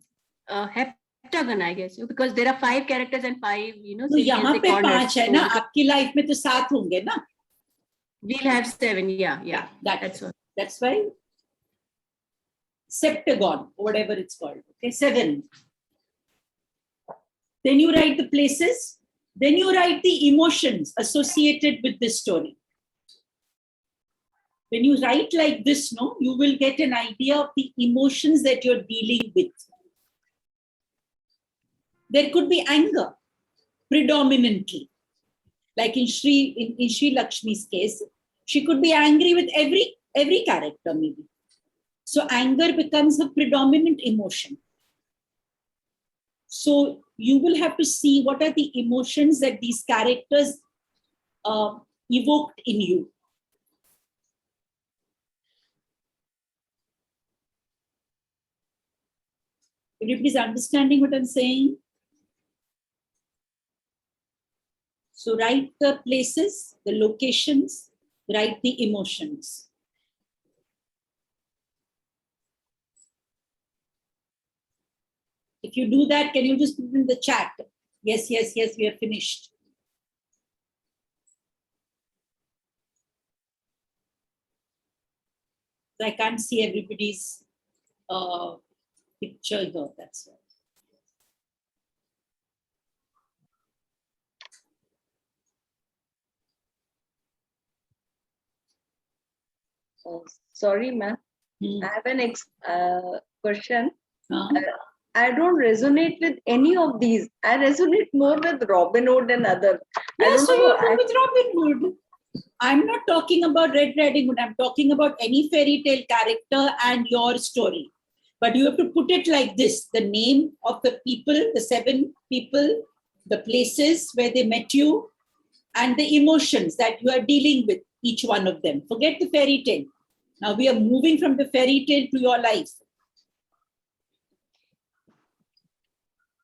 a heptagon, I guess, because there are 5 characters and 5, तो यहाँ पे 5 है ना, आपकी life में तो 7 होंगे ना? We'll have 7, yeah. That's all. That's why septagon, whatever it's called. Okay, 7. Then you write the places. Then you write the emotions associated with this story. When you write like this, no, you will get an idea of the emotions that you're dealing with. There could be anger predominantly. Like in Sri Lakshmi's case, she could be angry with every character maybe. So anger becomes a predominant emotion. So you will have to see what are the emotions that these characters evoked in you. Everybody's understanding what I'm saying? So write the places, the locations, write the emotions. If you do that, can you just put it in the chat? Yes, we are finished. I can't see everybody's picture here. That's why. Sorry, ma'am. I have an question. I don't resonate with any of these. I resonate more with Robin Hood and others. Yes, so you go with Robin Hood. I'm not talking about Red Riding Hood. I'm talking about any fairy tale character and your story. But you have to put it like this: the name of the people, the 7 people, the places where they met you, and the emotions that you are dealing with, each one of them. Forget the fairy tale. Now we are moving from the fairy tale to your life.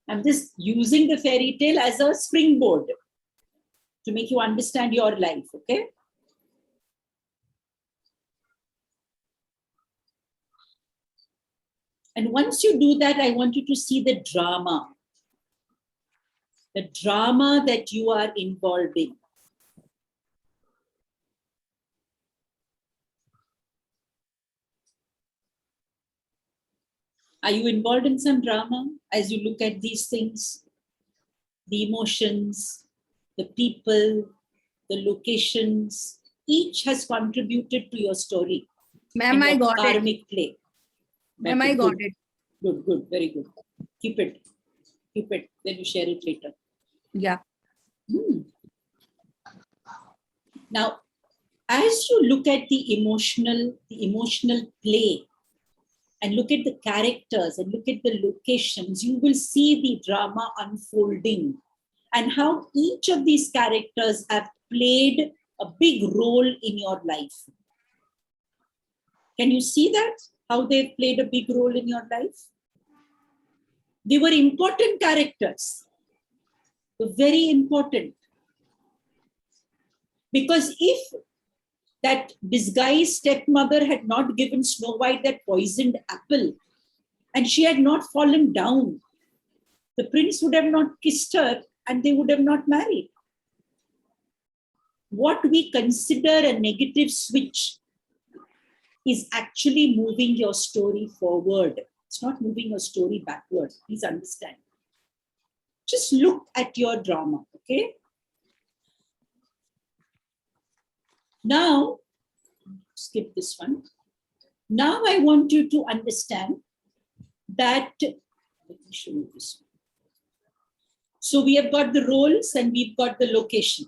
I'm just using the fairy tale as a springboard to make you understand your life, okay? And once you do that, I want you to see the drama that you are involved in. Are you involved in some drama as you look at these things? The emotions, the people, the locations, each has contributed to your story. Ma'am, I got karmic play. Ma'am, I got it. Good, very good. Keep it. Then you share it later. Yeah. Now, as you look at the emotional play, and look at the characters and look at the locations, you will see the drama unfolding and how each of these characters have played a big role in your life. Can you see that? How they've played a big role in your life? They were important characters. Very important. Because if that disguised stepmother had not given Snow White that poisoned apple, and she had not fallen down, the prince would have not kissed her and they would have not married. What we consider a negative switch is actually moving your story forward. It's not moving your story backward. Please understand. Just look at your drama, okay? Now, skip this one. Now I want you to understand that, let me show you this one. So we have got the roles and we've got the location.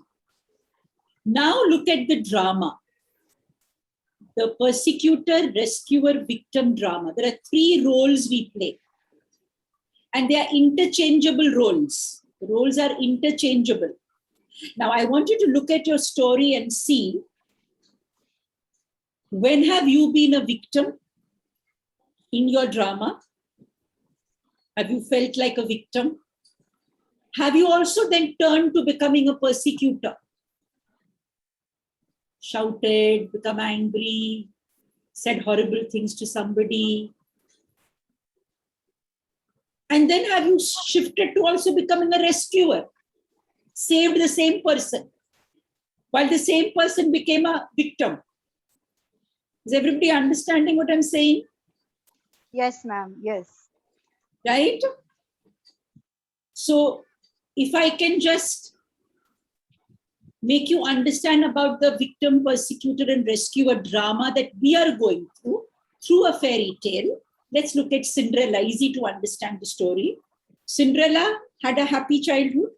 Now look at the drama. The persecutor, rescuer, victim drama. There are 3 roles we play. And they are interchangeable roles. The roles are interchangeable. Now I want you to look at your story and see, when have you been a victim in your drama? Have you felt like a victim? Have you also then turned to becoming a persecutor? Shouted, become angry, said horrible things to somebody. And then have you shifted to also becoming a rescuer? Saved the same person, while the same person became a victim. Is everybody understanding what I'm saying? Yes, ma'am. Yes. Right? So if I can just make you understand about the victim, persecutor, and rescuer drama that we are going through a fairy tale. Let's look at Cinderella. Easy to understand the story. Cinderella had a happy childhood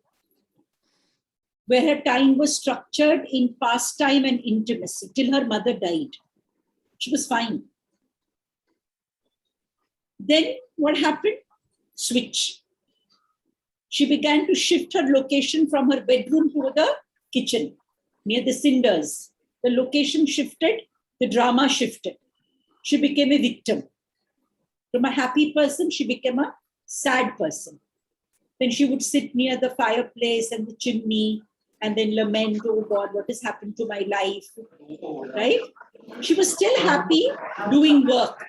where her time was structured in pastime and intimacy till her mother died. She was fine. Then what happened? Switch. She began to shift her location from her bedroom to the kitchen near the cinders. The location shifted, the drama shifted. She became a victim. From a happy person, she became a sad person. Then she would sit near the fireplace and the chimney and then lament, oh God, what has happened to my life, right? She was still happy doing work.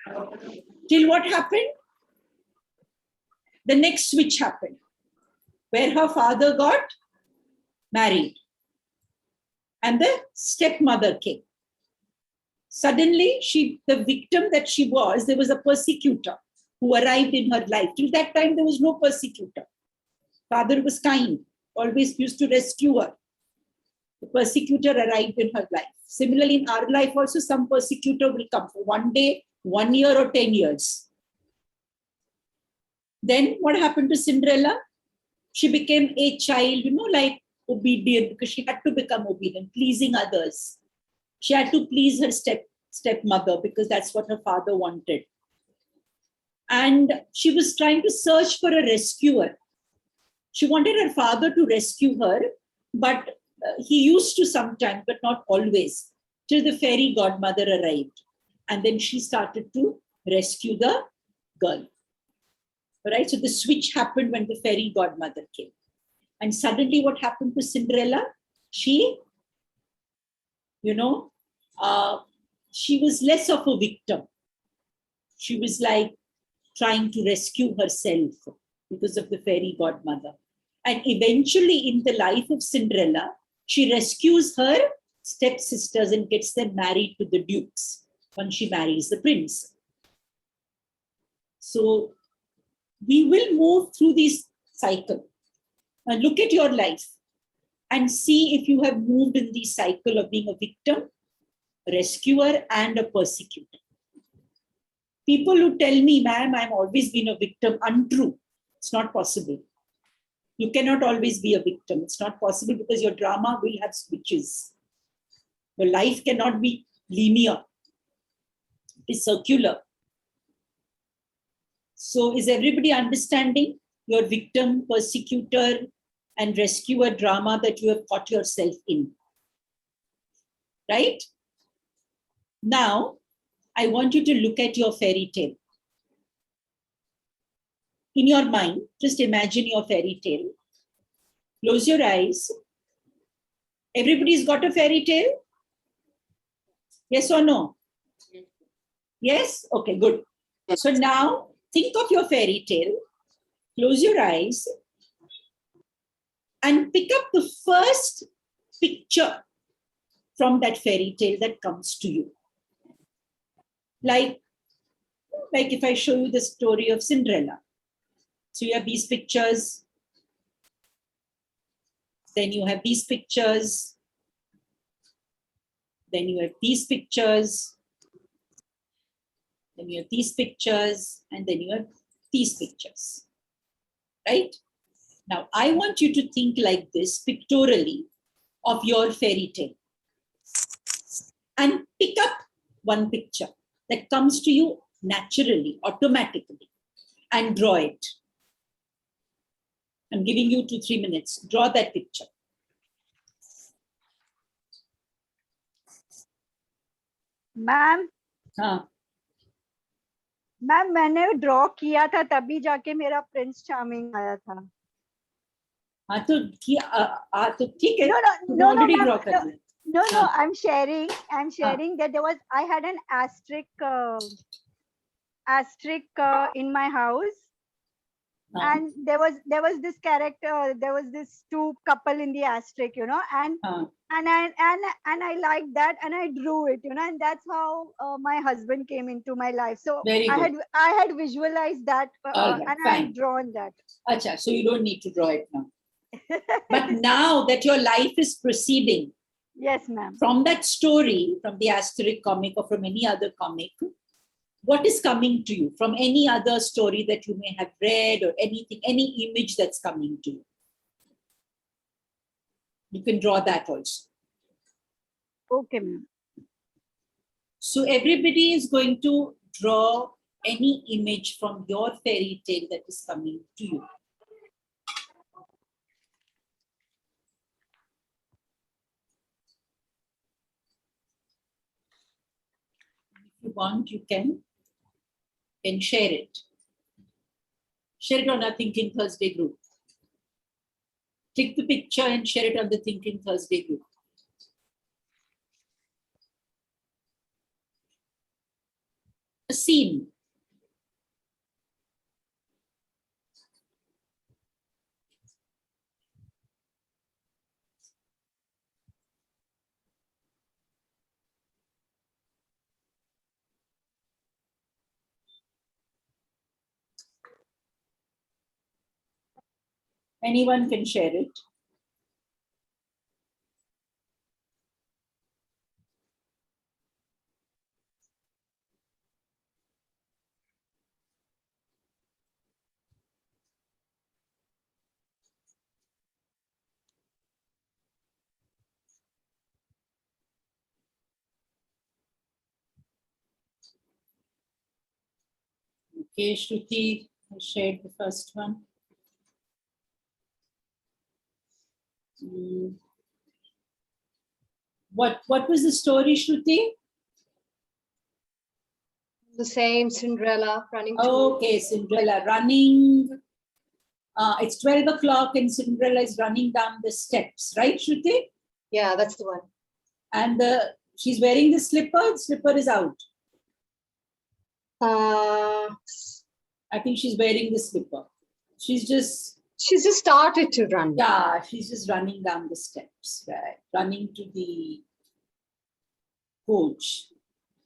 Till what happened? The next switch happened, where her father got married and the stepmother came. Suddenly, the victim that she was, there was a persecutor who arrived in her life. Till that time, there was no persecutor. Father was kind, always used to rescue her. The persecutor arrived in her life. Similarly, in our life also, some persecutor will come for one day, 1 year, or 10 years. Then what happened to Cinderella? She became a child, like obedient, because she had to become obedient, pleasing others. She had to please her stepmother because that's what her father wanted. And she was trying to search for a rescuer. She wanted her father to rescue her, but he used to sometimes, but not always, till the fairy godmother arrived. And then she started to rescue the girl. Right? So the switch happened when the fairy godmother came. And suddenly what happened to Cinderella? She, she was less of a victim. She was like trying to rescue herself because of the fairy godmother. And eventually in the life of Cinderella, she rescues her stepsisters and gets them married to the dukes when she marries the prince. So we will move through this cycle. Now look at your life and see if you have moved in the cycle of being a victim, rescuer, and a persecutor. People who tell me, ma'am, I've always been a victim, untrue. It's not possible. You cannot always be a victim. It's not possible because your drama will have switches. Your life cannot be linear. It is circular. So is everybody understanding your victim, persecutor, and rescuer drama that you have caught yourself in? Right? Now, I want you to look at your fairy tale. In your mind, just imagine your fairy tale. Close your eyes. Everybody's got a fairy tale? Yes or no? Yes? Okay, good. So now, think of your fairy tale. Close your eyes and pick up the first picture from that fairy tale that comes to you. Like if I show you the story of Cinderella. So you have these pictures. Then you have these pictures. Then you have these pictures. Then you have these pictures. And then you have these pictures. Right? Now, I want you to think like this pictorially of your fairy tale. And pick up one picture that comes to you naturally, automatically, and draw it. I'm giving you 2-3 minutes. Draw that picture. Ma'am हाँ ma'am मैंने draw किया था तभी जाके मेरा Prince charming आया था. हाँ तो ठीक है. No, ऑलरेडी ड्रॉ कर दिया. No, I'm sharing that I had an asterisk in my house. And there was this character, there was this two couple in the asterisk, and I liked that and I drew it, and that's how my husband came into my life. So I had visualized that right, and fine. I had drawn that. Acha, so you don't need to draw it now. But now that your life is proceeding, yes, ma'am, from that story, from the asterisk comic or from any other comic, what is coming to you from any other story that you may have read or anything, any image that's coming to you? You can draw that also. Okay, ma'am. So everybody is going to draw any image from your fairy tale that is coming to you. If you want, you can share it. Share it on our Thinking Thursday group. Click the picture and share it on the Thinking Thursday group. A scene. Anyone can share it. Okay, Shruti has shared the first one. What was the story, Shruti? The same, Cinderella running. Okay, Cinderella running. It's 12 o'clock and Cinderella is running down the steps, right, Shruti? Yeah, that's the one. And she's wearing the slipper is out. I think she's wearing the slipper. She's just started to run. Yeah, she's just running down the steps, right? Running to the coach.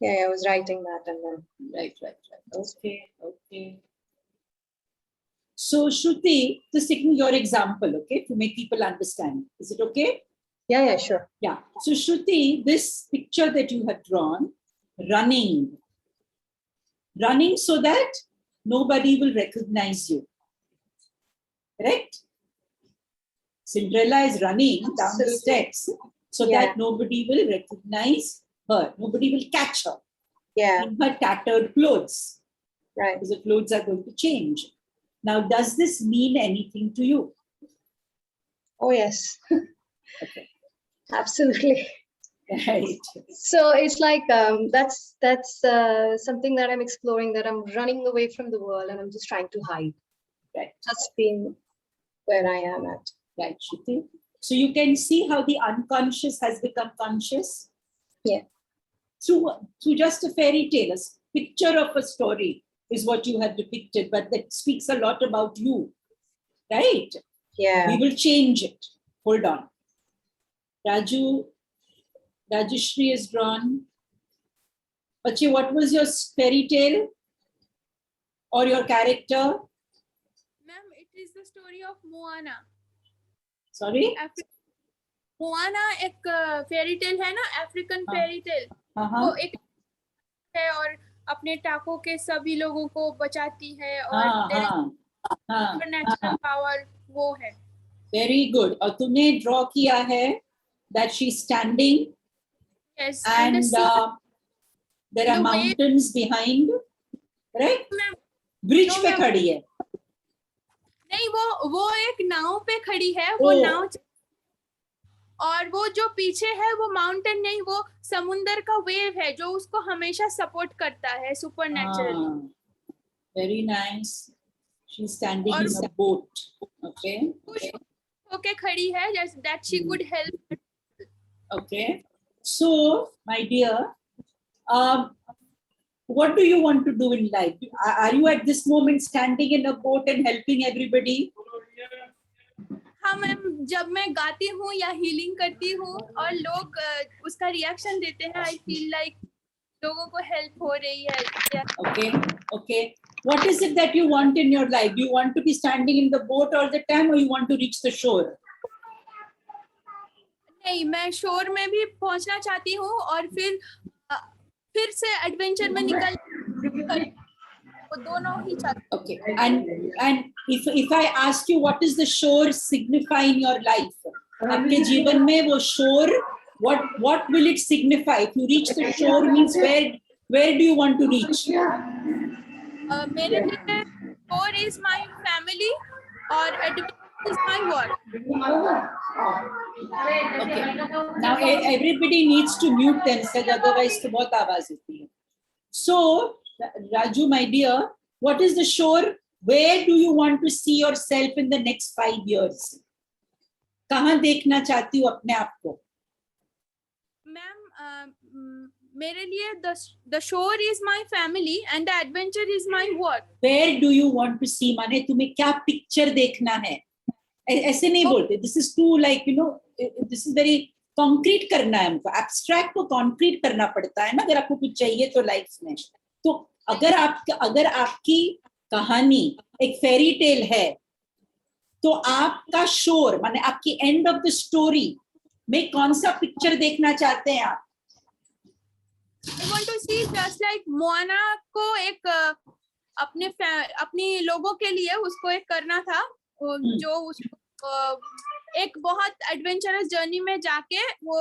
Yeah, I was writing that and then. Right. Okay. So Shruti, just taking your example, okay, to make people understand. Is it okay? Yeah, sure. Yeah. So Shruti, this picture that you have drawn, running so that nobody will recognize you. Correct? Cinderella is running down the steps so that nobody will recognize her. Nobody will catch her. Yeah. In her tattered clothes. Right. Because the clothes are going to change. Now, does this mean anything to you? Oh, yes. Okay. Absolutely. Right. So it's like that's something that I'm exploring, that I'm running away from the world and I'm just trying to hide. Right. That's been where I am at. Right, Shruti. So you can see how the unconscious has become conscious. Yeah. Through just a fairy tale, a picture of a story is what you have depicted, but that speaks a lot about you, right? Yeah. We will change it. Hold on. Rajeshri is drawn. Bache, what was your fairy tale or your character? Ma'am, it is the story of Moana. Sorry? Moana एक fairy tale है ना, African fairy tale. वो एक है और अपने टाकों के सभी लोगों को बचाती है और supernatural power वो है. Very good. और तुमने draw किया है that she's standing. Yes. And there are mountains behind. Correct? Bridge पे खड़ी है. नहीं, वो एक नाव पे खड़ी है. वो नाव और वो जो पीछे है वो माउंटेन नहीं, वो समुंदर का वेव है जो उसको हमेशा सपोर्ट करता है सुपरनैचुरली. Very nice. She's standing in a boat. Okay. Okay खड़ी है just that she could help. Okay. So, my dear, what do you want to do in life? Are you at this moment standing in a boat and helping everybody? हाँ ma'am, जब मैं गाती हूँ या healing करती हूँ और लोग उसका रिएक्शन देते हैं, आई फील लाइक लोगों को हेल्प हो रही है. Okay. What is it that you want in your life? Do you want to be standing in the boat all the time or you want to reach the shore? नहीं, मैं शोर में भी पहुंचना चाहती हूँ और फिर से एडवेंचर में निकल वो दोनों ही चाहती. Okay. And if I ask you what is the shore signify in your life? आपके जीवन में वो shore, what will it signify? If you reach the shore means where do you want to reach? मेरे लिए shore is my family और adventure is my work. Okay. Now everybody needs to mute themselves, otherwise तो बहुत आवाज होती है. So, Raju, my dear, what is the shore? Where do you want to see yourself in the next 5 years? कहाँ देखना चाहती हो अपने आप को? मैम, मेरे लिए the shore is my family and the adventure is my work. Where do you want to see? माने तुम्हें क्या picture देखना है? ऐसे नहीं बोलते. This is too like, you know, this is very concrete करना है हमको. Abstract को concrete करना पड़ता है ना, अगर आपको कुछ चाहिए तो life में. तो अगर आपकी कहानी एक फेरी टेल है तो आपका शोर माने आपकी एंड ऑफ द स्टोरी में कौन सा पिक्चर देखना चाहते हैं आप? I want to see just like Moana को एक अपनी लोगों के लिए उसको एक करना था जो उसको एक बहुत एडवेंचरस जर्नी में जाके वो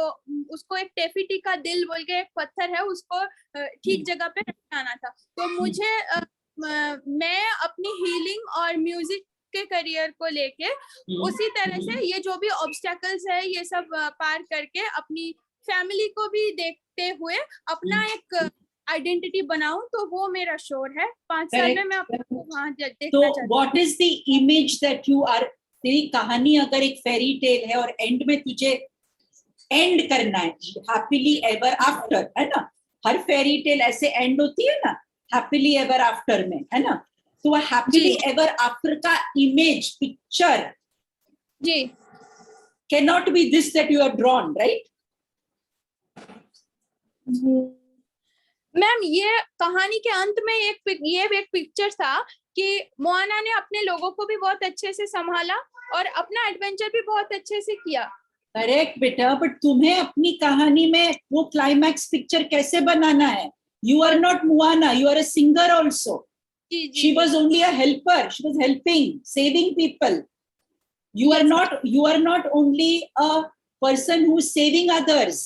उसको एक टेफिटी का दिल बोल के एक पत्थर है उसको ठीक जगह पे रखना था। तो मुझे मैं अपनी हीलिंग और म्यूजिक के करियर को लेके उसी तरह से ये जो भी ऑब्स्टेकल्स है ये सब पार करके अपनी फैमिली को भी देखते हुए अपना एक आइडेंटिटी बनाऊं, तो वो मेरा शोर है। 5 साल में मैं अपने वहां देखना चाहती हूँ। What is the image that you are? तेरी कहानी अगर एक फेरी टेल है और एंड में तुझे एंड करना है हैप्पीली एवर आफ्टर, है ना? हर फेरी टेल ऐसे एंड होती है ना, हैप्पीली एवर आफ्टर में, है ना? तो वह हैप्पीली एवर आफ्टर का इमेज पिक्चर जी can not be this that you have drawn, right? Ma'am ये कहानी के अंत में एक पिक्चर था कि मोआना ने अपने लोगों को भी बहुत अच्छे से संभाला और अपना एडवेंचर भी बहुत अच्छे से किया। करेक्ट बेटा, बट तुम्हें अपनी कहानी में वो क्लाइमैक्स पिक्चर कैसे बनाना है? You are not Moana, you are a singer also. She was only a helper. She was helping, saving people. You are not only a person who is saving others.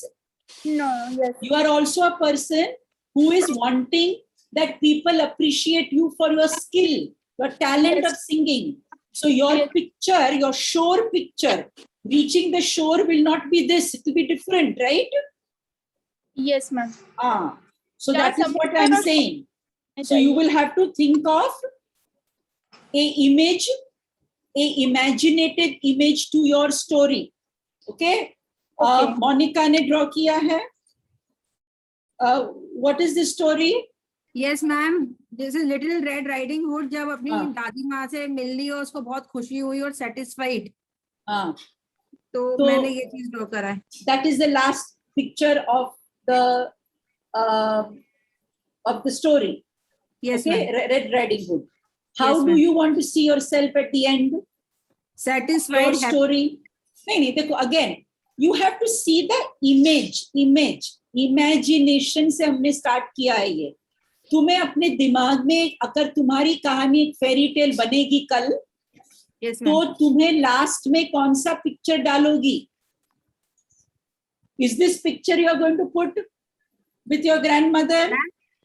No, yes. You are also a person who is wanting that people appreciate you for your skill, your talent of singing. So your picture, your shore picture, reaching the shore will not be this. It will be different, right? Yes, ma'am. So that is what I'm saying. So you will have to think of a imaginative image to your story. Okay? Monica ने draw किया है. What is the story? Yes, ma'am. This is Little Red Riding Hood. जब अपनी दादी माँ से मिल ली और उसको बहुत खुशी हुई और satisfied. तो मैंने ये चीज ड्रॉ करा है. That is the last picture of the story. Yes, okay, Red Riding Hood. How yes, do you want to see yourself at the end? Satisfied. Your story. नहीं, देखो, again, you have to see the image. Imagination से हमने start किया है ये. तुम्हें अपने दिमाग में अगर तुम्हारी कहानी एक फेरी टेल बनेगी कल, yes, तो तुम्हें लास्ट में कौन सा picture डालोगी? Is this picture you are going to put with your grandmother?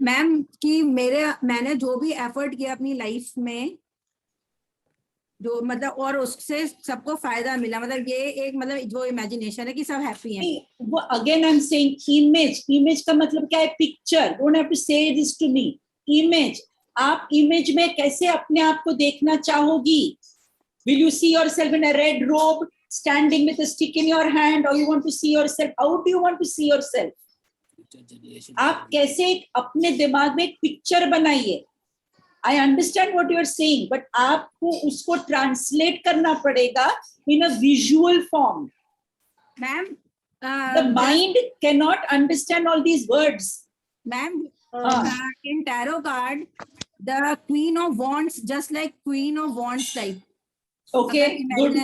Ma'am कि मैंने जो भी एफर्ट किया अपनी लाइफ में, जो मतलब और उससे सबको फायदा मिला, मतलब ये एक मतलब जो इमेजिनेशन है कि सब हैप्पी हैं. वो again I am saying image का मतलब क्या है? Picture. Don't have to say this to me. Image. आप इमेज में कैसे अपने आप को देखना चाहोगी? Will you see yourself in a red robe standing with a stick in your hand, और you want to see yourself? How do you want to see yourself? आप कैसे अपने दिमाग में एक पिक्चर बनाइए. I understand what you are saying, but आपको उसको ट्रांसलेट करना पड़ेगा in a visual form. Ma'am the mind can not understand all these words. Ma'am in tarot card the Queen of Wands, just like Queen of Wands type. Okay, good.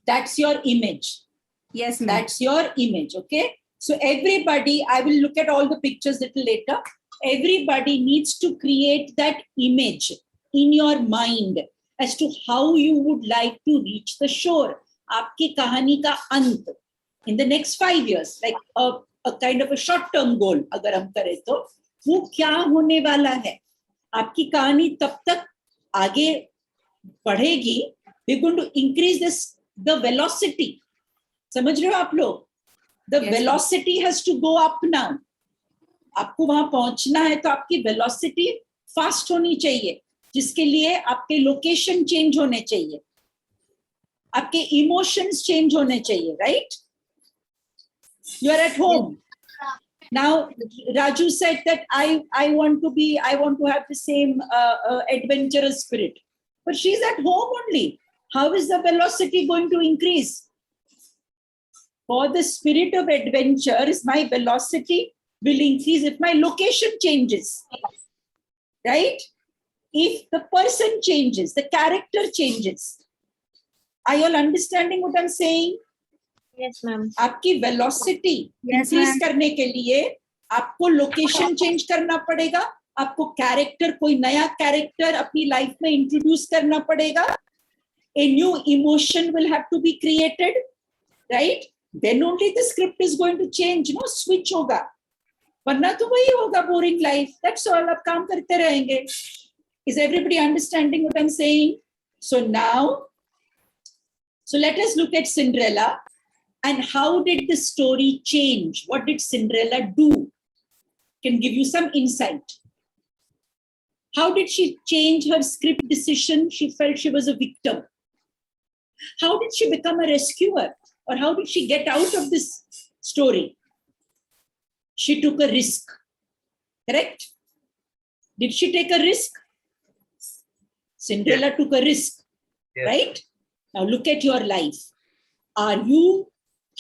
That's your image. Yes, ma'am. That's your image. Okay. So everybody, I will look at all the pictures a little later. Everybody needs to create that image in your mind as to how you would like to reach the shore. आपकी कहानी का अंत in the next 5 years, like a kind of a short-term goal, अगर हम करें तो वो क्या होने वाला है? आपकी कहानी तब तक आगे बढ़ेगी. We're going to increase the velocity. समझ रहे हो आप लोग? The velocity has to go up now. आपको वहां पहुंचना है तो आपकी velocity fast होनी चाहिए, जिसके लिए आपके लोकेशन चेंज होने चाहिए, आपके इमोशंस चेंज होने चाहिए, right? You are at home. Now, Raju said that I want to have the same adventurous spirit. But she's at home only. How is the velocity going to increase? For the spirit of adventure, my velocity will increase if my location changes, right? If the person changes, the character changes. Are you all understanding what I'm saying? Yes, ma'am. आपकी velocity increase करने के लिए आपको location change करना पड़ेगा, आपको character, कोई नया character अपनी life में introduce करना पड़ेगा, a new emotion will have to be created, right? Then only the script is going to change, no switch होगा, वरना तो वही होगा boring life. That's all. आप काम करते रहेंगे. Is everybody understanding what I'm saying? So now, so let us look at Cinderella and how did the story change? What did Cinderella do? Can give you some insight. How did she change her script decision? She felt she was a victim. How did she become a rescuer? Or how did she get out of this story? She took a risk. Correct? Did she take a risk? Cinderella took a risk. Yes. Right? Now look at your life. Are you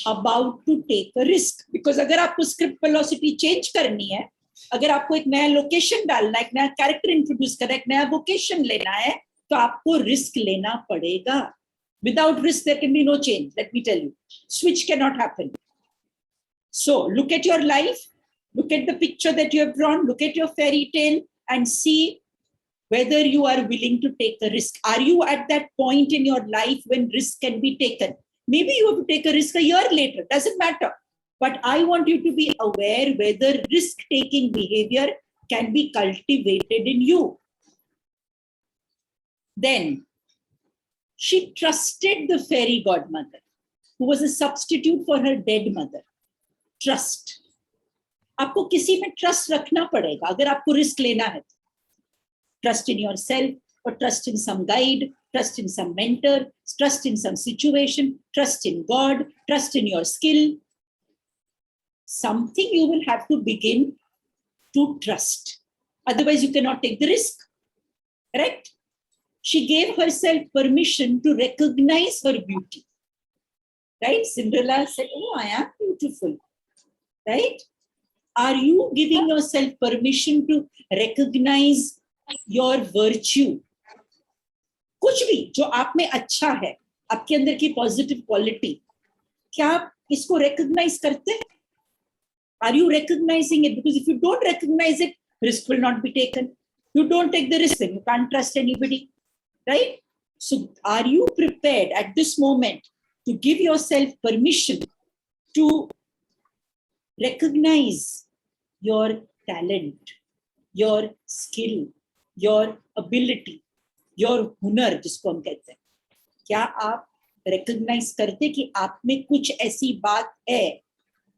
about to take a risk? Because अगर आपको script velocity change करनी है, अगर आपको एक नया location डालना है, एक नया character introduce करना है, एक नया vocation लेना है, तो आपको risk लेना पड़ेगा. Without risk, there can be no change. Let me tell you, switch cannot happen. So look at your life, look at the picture that you have drawn, look at your fairy tale and see whether you are willing to take a risk. Are you at that point in your life when risk can be taken? Maybe you have to take a risk a year later, doesn't matter. But I want you to be aware whether risk-taking behavior can be cultivated in you. Then, she trusted the fairy godmother, who was a substitute for her dead mother. Trust. आपको किसी में trust रखना पड़ेगा अगर आपको risk लेना है. Trust in yourself, or trust in some guide, trust in some mentor, trust in some situation, trust in God, trust in your skill. Something you will have to begin to trust. Otherwise, you cannot take the risk. Correct? She gave herself permission to recognize her beauty. Right? Cinderella said, oh, I am beautiful. Right? Are you giving yourself permission to recognize your virtue? कुछ भी जो आप में अच्छा है, आपके अंदर की पॉजिटिव क्वालिटी, क्या आप इसको रिकॉग्नाइज करते हैं? Are you recognizing it? Because if you don't recognize it, risk will not be taken. You don't take the risk, then you can't trust anybody, right? So are you prepared at this moment to give yourself permission to recognize your talent, your skill, your ability, your हुनर जिसको हम कहते हैं? क्या आप recognize करते कि आप में कुछ ऐसी बात है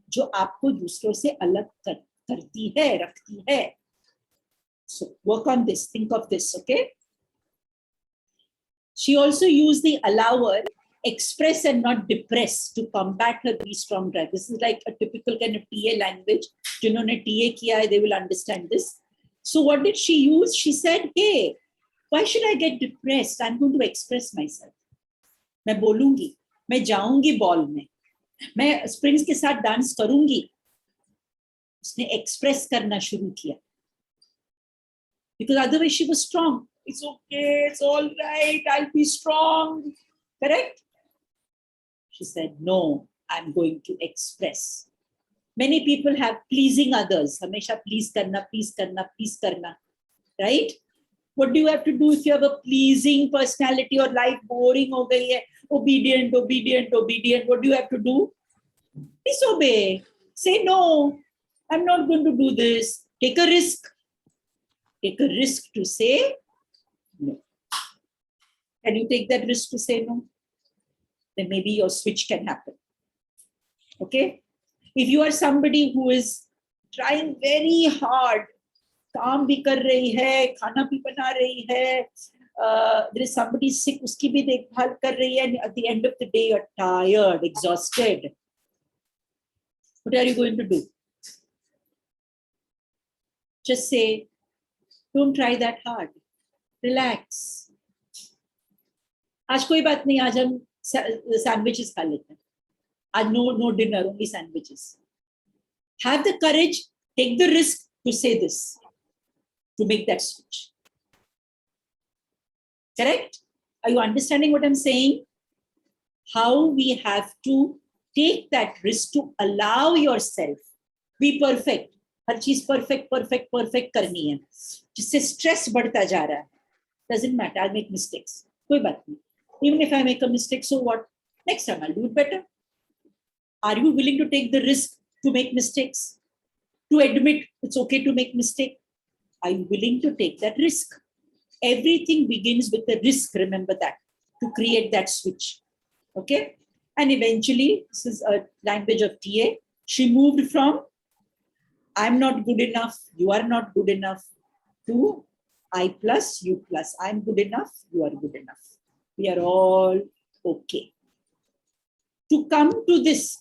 जो आपको दूसरों से अलग करती है, रखती है? So work on this, think of this, okay? She also used the allower, express and not depress to combat her be strong drive. This is like a typical kind of TA language. जिन्होंने TA किया है, they will understand this. So what did she use? She said, hey, why should I get depressed? I'm going to express myself. मैं बोलूंगी, मैं जाऊंगी ball में, मैं springs के साथ डांस करूंगी. उसने एक्सप्रेस करना शुरू किया. Because otherwise she was strong. It's okay, it's all right, I'll be strong. Correct? She said, no, I'm going to express. Many people have pleasing others. हमेशा please करना, please करना, please करना. Right? What do you have to do if you have a pleasing personality or life boring हो गई है? Obedient, obedient, obedient. What do you have to do? Disobey. Say no, I'm not going to do this. Take a risk. Take a risk to say no. Can you take that risk to say no? Then maybe your switch can happen. Okay? If you are somebody who is trying very hard, काम भी कर रही है, खाना भी बना रही है, there is somebody sick, उसकी भी देखभाल कर रही है, and at the end of the day you're tired, exhausted. What are you going to do? Just say, don't try that hard. Relax. आज कोई बात नहीं, आज हम sandwiches खा लेते हैं. आज no dinner, only sandwiches. Have the courage, take the risk to say this, to make that switch. Correct? Are you understanding what I'm saying? how we have to take that risk to allow yourself be perfect. हर चीज perfect करनी है, जिससे stress बढ़ता जा रहा है. Doesn't matter, I'll make mistakes. कोई बात नहीं. Even if I make a mistake, so what? Next time I'll do it better. Are you willing to take the risk to make mistakes? To admit it's okay to make mistake? Are you willing to take that risk? Everything begins with a risk, remember that, to create that switch. Okay? And eventually, this is a language of TA, she moved from I'm not good enough, you are not good enough, to I plus, you plus. I'm good enough, you are good enough. We are all okay. To come to this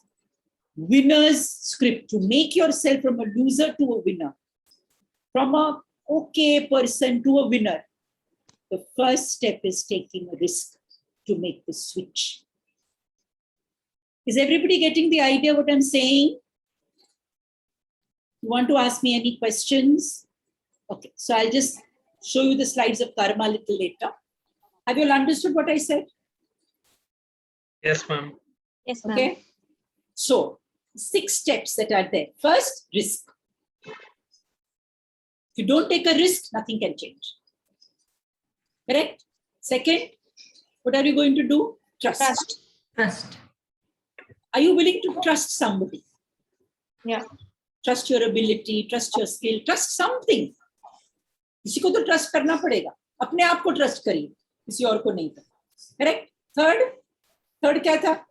winner's script, to make yourself from a loser to a winner, from a okay person to a winner, the first step is taking a risk to make the switch. Is everybody getting the idea what I'm saying? You want to ask me any questions? Okay, so I'll just show you the slides of karma a little later. Have you all understood what I said? Yes, ma'am. Yes, ma'am. Okay. So, 6 steps that are there. First, risk. If you don't take a risk, nothing can change. Correct? Second, what are you going to do? Trust. Trust. Are you willing to trust somebody? Yeah. Trust your ability, trust your skill, trust something. किसी को तो trust करना पड़ेगा. अपने आप को trust करिए, किसी और को नहीं. Correct? Third क्या था?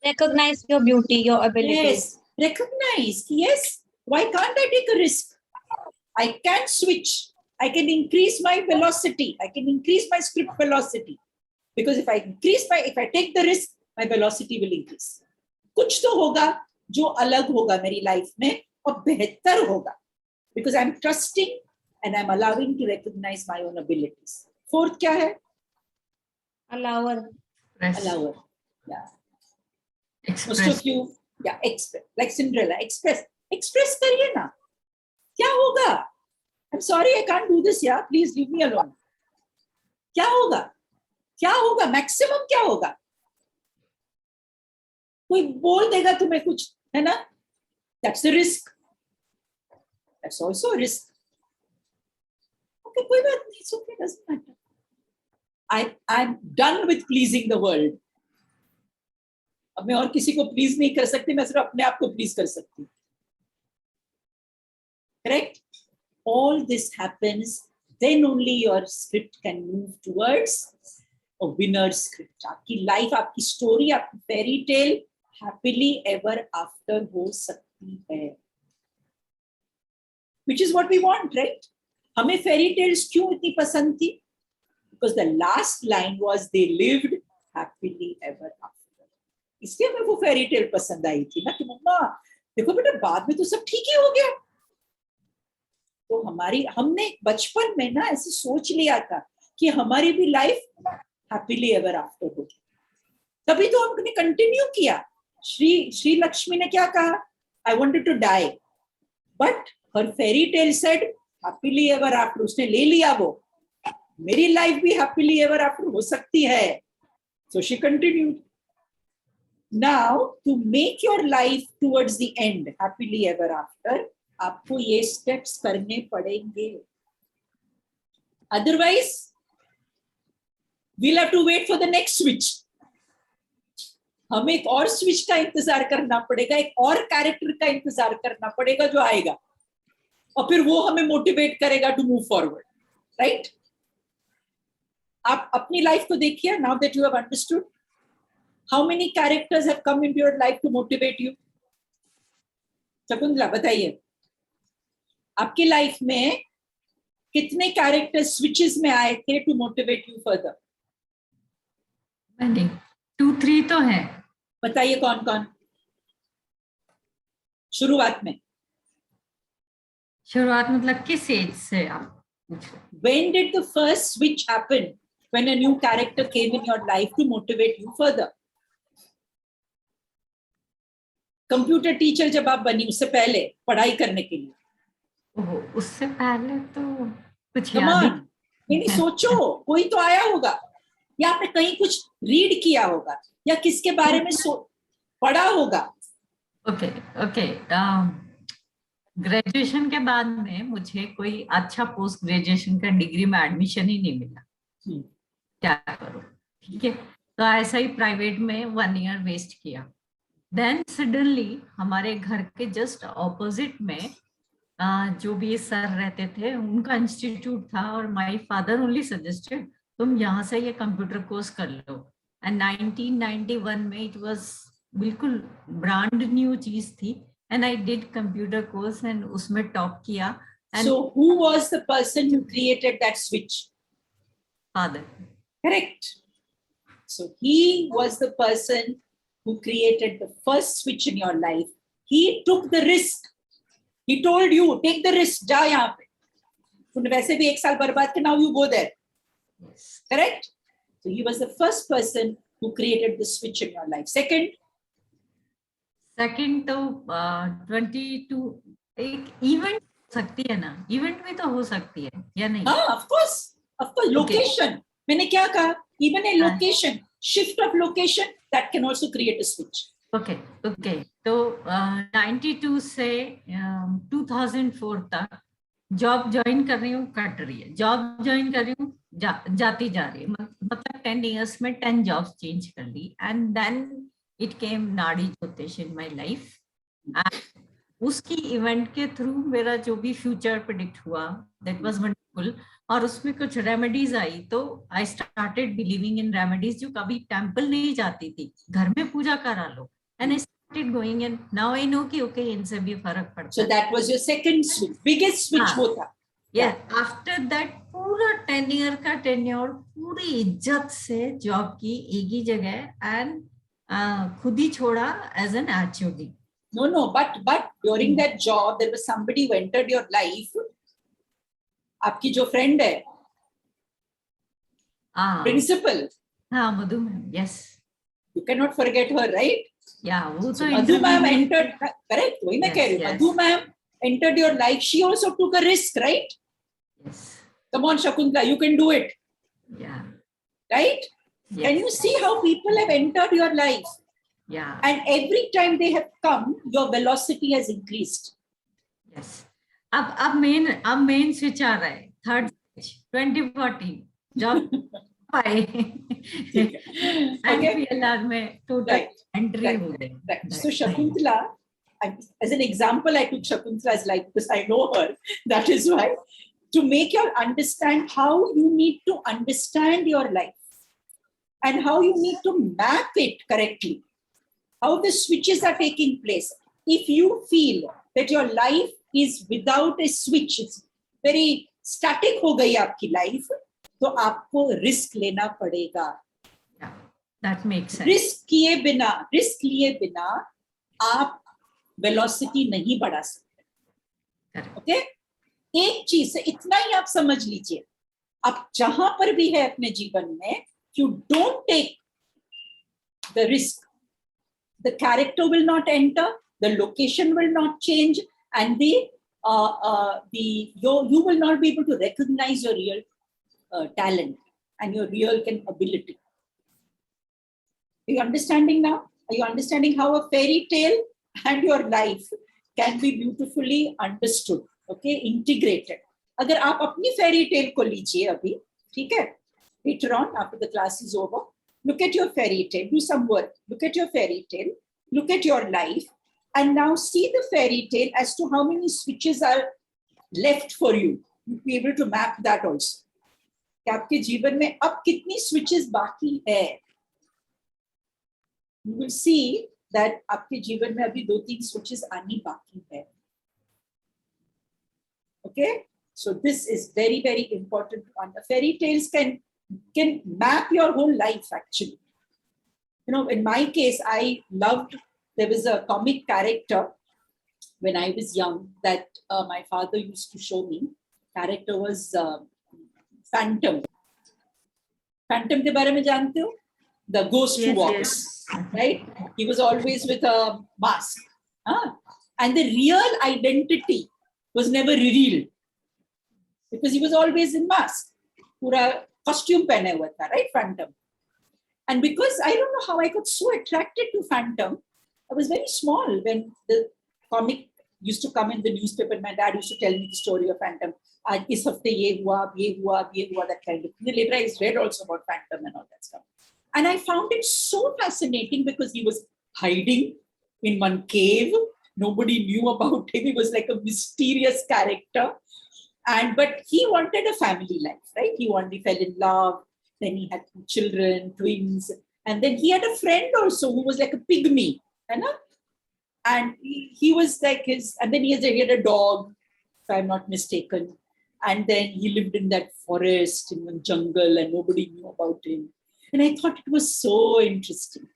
Recognize your beauty, your ability. Yes, recognize. Yes. Why can't I take a risk? I can switch. I can increase my velocity. I can increase my script velocity. Because if I take the risk, my velocity will increase. कुछ तो होगा जो अलग होगा मेरी life में और बेहतर होगा. Because I'm trusting and I'm allowing to recognize my own abilities. Fourth क्या है? Allower. Allower. Yeah. Express. Most of you, yeah, express. Like Cinderella, express. Express करिए ना. क्या होगा? I'm sorry, I can't do this. Yeah, please leave me alone. क्या होगा? क्या होगा? Maximum क्या होगा? कोई बोल देगा तुम्हें कुछ, है ना? That's the risk. That's also a risk. Okay, कोई बात नहीं. It's okay, doesn't matter. I'm done with pleasing the world. अब मैं और किसी को प्लीज नहीं कर सकती, मैं सिर्फ अपने आप को प्लीज कर सकती. Correct? All this happens, then only your script can move towards a winner's script. आपकी लाइफ, आपकी स्टोरी, आपकी fairy tale happily ever after हो सकती है. Which is what we want, right? हमें फेरी टेल्स क्यों इतनी पसंद थी? Because the last line was they lived happily ever after. इसलिए हमें वो फेरी टेल पसंद आई थी ना कि मम्मा देखो बेटा बाद में तो सब ठीक ही हो गया. तो हमने बचपन में ना ऐसे सोच लिया था कि हमारी भी लाइफ हैप्पीली एवर आफ्टर होगी. तभी तो हमने कंटिन्यू किया. श्री लक्ष्मी ने क्या कहा? I wanted to die but her fairy tale said happily ever after. उसने ले लिया वो. मेरी लाइफ भी हैप्पीली एवर आफ्टर हो सकती है. So she continued. Now, to make your life towards the end happily ever after, आपको ये steps करने पड़ेंगे. Otherwise, we'll have to wait for the next switch. हमें एक और switch का इंतजार करना पड़ेगा, एक और character का इंतजार करना पड़ेगा जो आएगा, और फिर वो हमें motivate करेगा to move forward, right? आप अपनी life को देखिए. Now that you have understood, how many characters have come into your life to motivate you? Shakuntala बताइए, आपकी लाइफ में कितने कैरेक्टर्स स्विचेस में आए थे टू मोटिवेट यू फर्दर? 2-3 तो है. बताइए कौन कौन शुरुआत में? शुरुआत मतलब किस एज से आप? When did the first switch happen? When a new character came in your life to motivate you further? Computer teacher जब आप बनी उससे पहले पढ़ाई करने के लिए? उससे पहले तो कुछ याद नहीं. सोचो, कोई तो आया होगा, या आपने कहीं कुछ रीड किया होगा, या किसके बारे में पढ़ा होगा? ओके ग्रेजुएशन के बाद में मुझे कोई अच्छा पोस्ट ग्रेजुएशन का डिग्री में एडमिशन ही नहीं मिला। क्या करूं? ठीक है, तो ऐसा ही प्राइवेट में 1 ईयर वेस्ट किया। देन सडनली हमारे घर के जस्ट ऑपोजिट में जो भी सर रहते थे उनका इंस्टीट्यूट था और माय फादर ओनली सजेस्टेड तुम यहाँ से ये कंप्यूटर कोर्स कर लो। एंड 1991 में इट वाज बिल्कुल ब्रांड न्यू चीज थी and I did computer course and उसमें टॉप किया। So who was the person who created that switch? Father. Correct. So he was the person who created the first switch in your life. He took the risk. He told you, take the risk. जा यहाँ पे. तूने वैसे भी 1 साल बर्बाद किया, now you go there. Yes. Correct? So he was the first person who created the switch in your life. Second तो 22 एक इवेंट सकती है ना, इवेंट भी तो हो सकती है या नहीं? हाँ, of course. Location. मैंने क्या कहा? Even a location, shift of location, that can also create a switch. Okay. तो 92 से 2004 तक जॉब ज्वाइन कर रही हूँ, कट रही है, जॉब ज्वाइन कर रही हूँ, जाती जा रही है, मतलब 10 years में 10 jobs चेंज कर ली। एंड देन इट केम नाड़ी ज्योतिष इन माई लाइफ। उसकी इवेंट के थ्रू मेरा जो भी फ्यूचर प्रेडिक्ट हुआ, दैट वाज वंडरफुल। और उसमें कुछ रेमेडीज आई, तो I started believing in remedies. जो कभी टेम्पल नहीं जाती थी, घर में पूजा करा लो, and I started going in. Now I know कि ओके इनसे भी फर्क पड़ता है। So that was your second switch, biggest switch वो था। आफ्टर दैट पूरा 10 year का टेन्योर पूरी इज्जत से जॉब की एक ही जगह, एंड खुद ही छोड़ा as an HOD। No, but during that job there was somebody who entered your life. आपकी जो फ्रेंड है, प्रिंसिपल, हाँ, मधु ma'am, yes, you cannot forget her, right? Yeah, वो तो मधु मैम entered, correct? वही मैं कह रही हूँ, मधु ma'am entered your life. She also took a risk, right? Yes. Come on, Shakuntala, you can do it. Yeah. Right? Yes. Can you see how people have entered your life? Yeah. And every time they have come, your velocity has increased. Yes. अब main switch आ रहा है, third switch 2014 job पाए PLR में total entry हो गई। So Shakuntala, as an example, I took Shakuntala's life because I know her. That is why, to make you understand how you need to understand your life and how you need to map it correctly, how the switches are taking place. If you feel that your life is without a switch, it's very static हो गई आपकी life, तो आपको risk लेना पड़ेगा। That makes sense. Risk लिए बिना आप वेलोसिटी नहीं बढ़ा सकते। ओके, एक चीज से इतना ही आप समझ लीजिए, आप जहां पर भी है अपने जीवन में, you don't take the risk, the character will not enter, the location will not change, and you will not be able to recognize your real talent and your real ability. Are you understanding now? Are you understanding how a fairy tale and your life can be beautifully understood? Okay, integrated. अगर आप अपनी fairy tale को लीजिए अभी, ठीक है? Later on, after the class is over, look at your fairy tale, do some work. Look at your fairy tale, look at your life, and now see the fairy tale as to how many switches are left for you. You'll be able to map that also. कि आपके जीवन में अब कितनी switches बाकी है? You will see that आपके जीवन में अभी 2-3 switches आनी बाकी है. Okay, so this is very, very important. The fairy tales can map your whole life actually. You know, in my case, I loved, there was a comic character when I was young that my father used to show me. Character was Phantom. Phantom के बारे में जानते हो? The ghost who walks, right? He was always with a mask. And the real identity was never revealed because he was always in mask. पूरा costume पहने हुआ था, right? Phantom. And because I don't know how I got so attracted to Phantom, I was very small when the comic used to come in the newspaper. My dad used to tell me the story of Phantom. Is hafte ye hua, that kind of thing. Later I read also about Phantom and all that stuff. And I found it so fascinating because he was hiding in one cave. Nobody knew about him. He was like a mysterious character. But he wanted a family life, right? He fell in love. Then he had 2 children, twins. And then he had a friend also who was like a pygmy. And he was like and then he had a dog, if I'm not mistaken. And then he lived in that forest, in one jungle, and nobody knew about him. And I thought it was so interesting.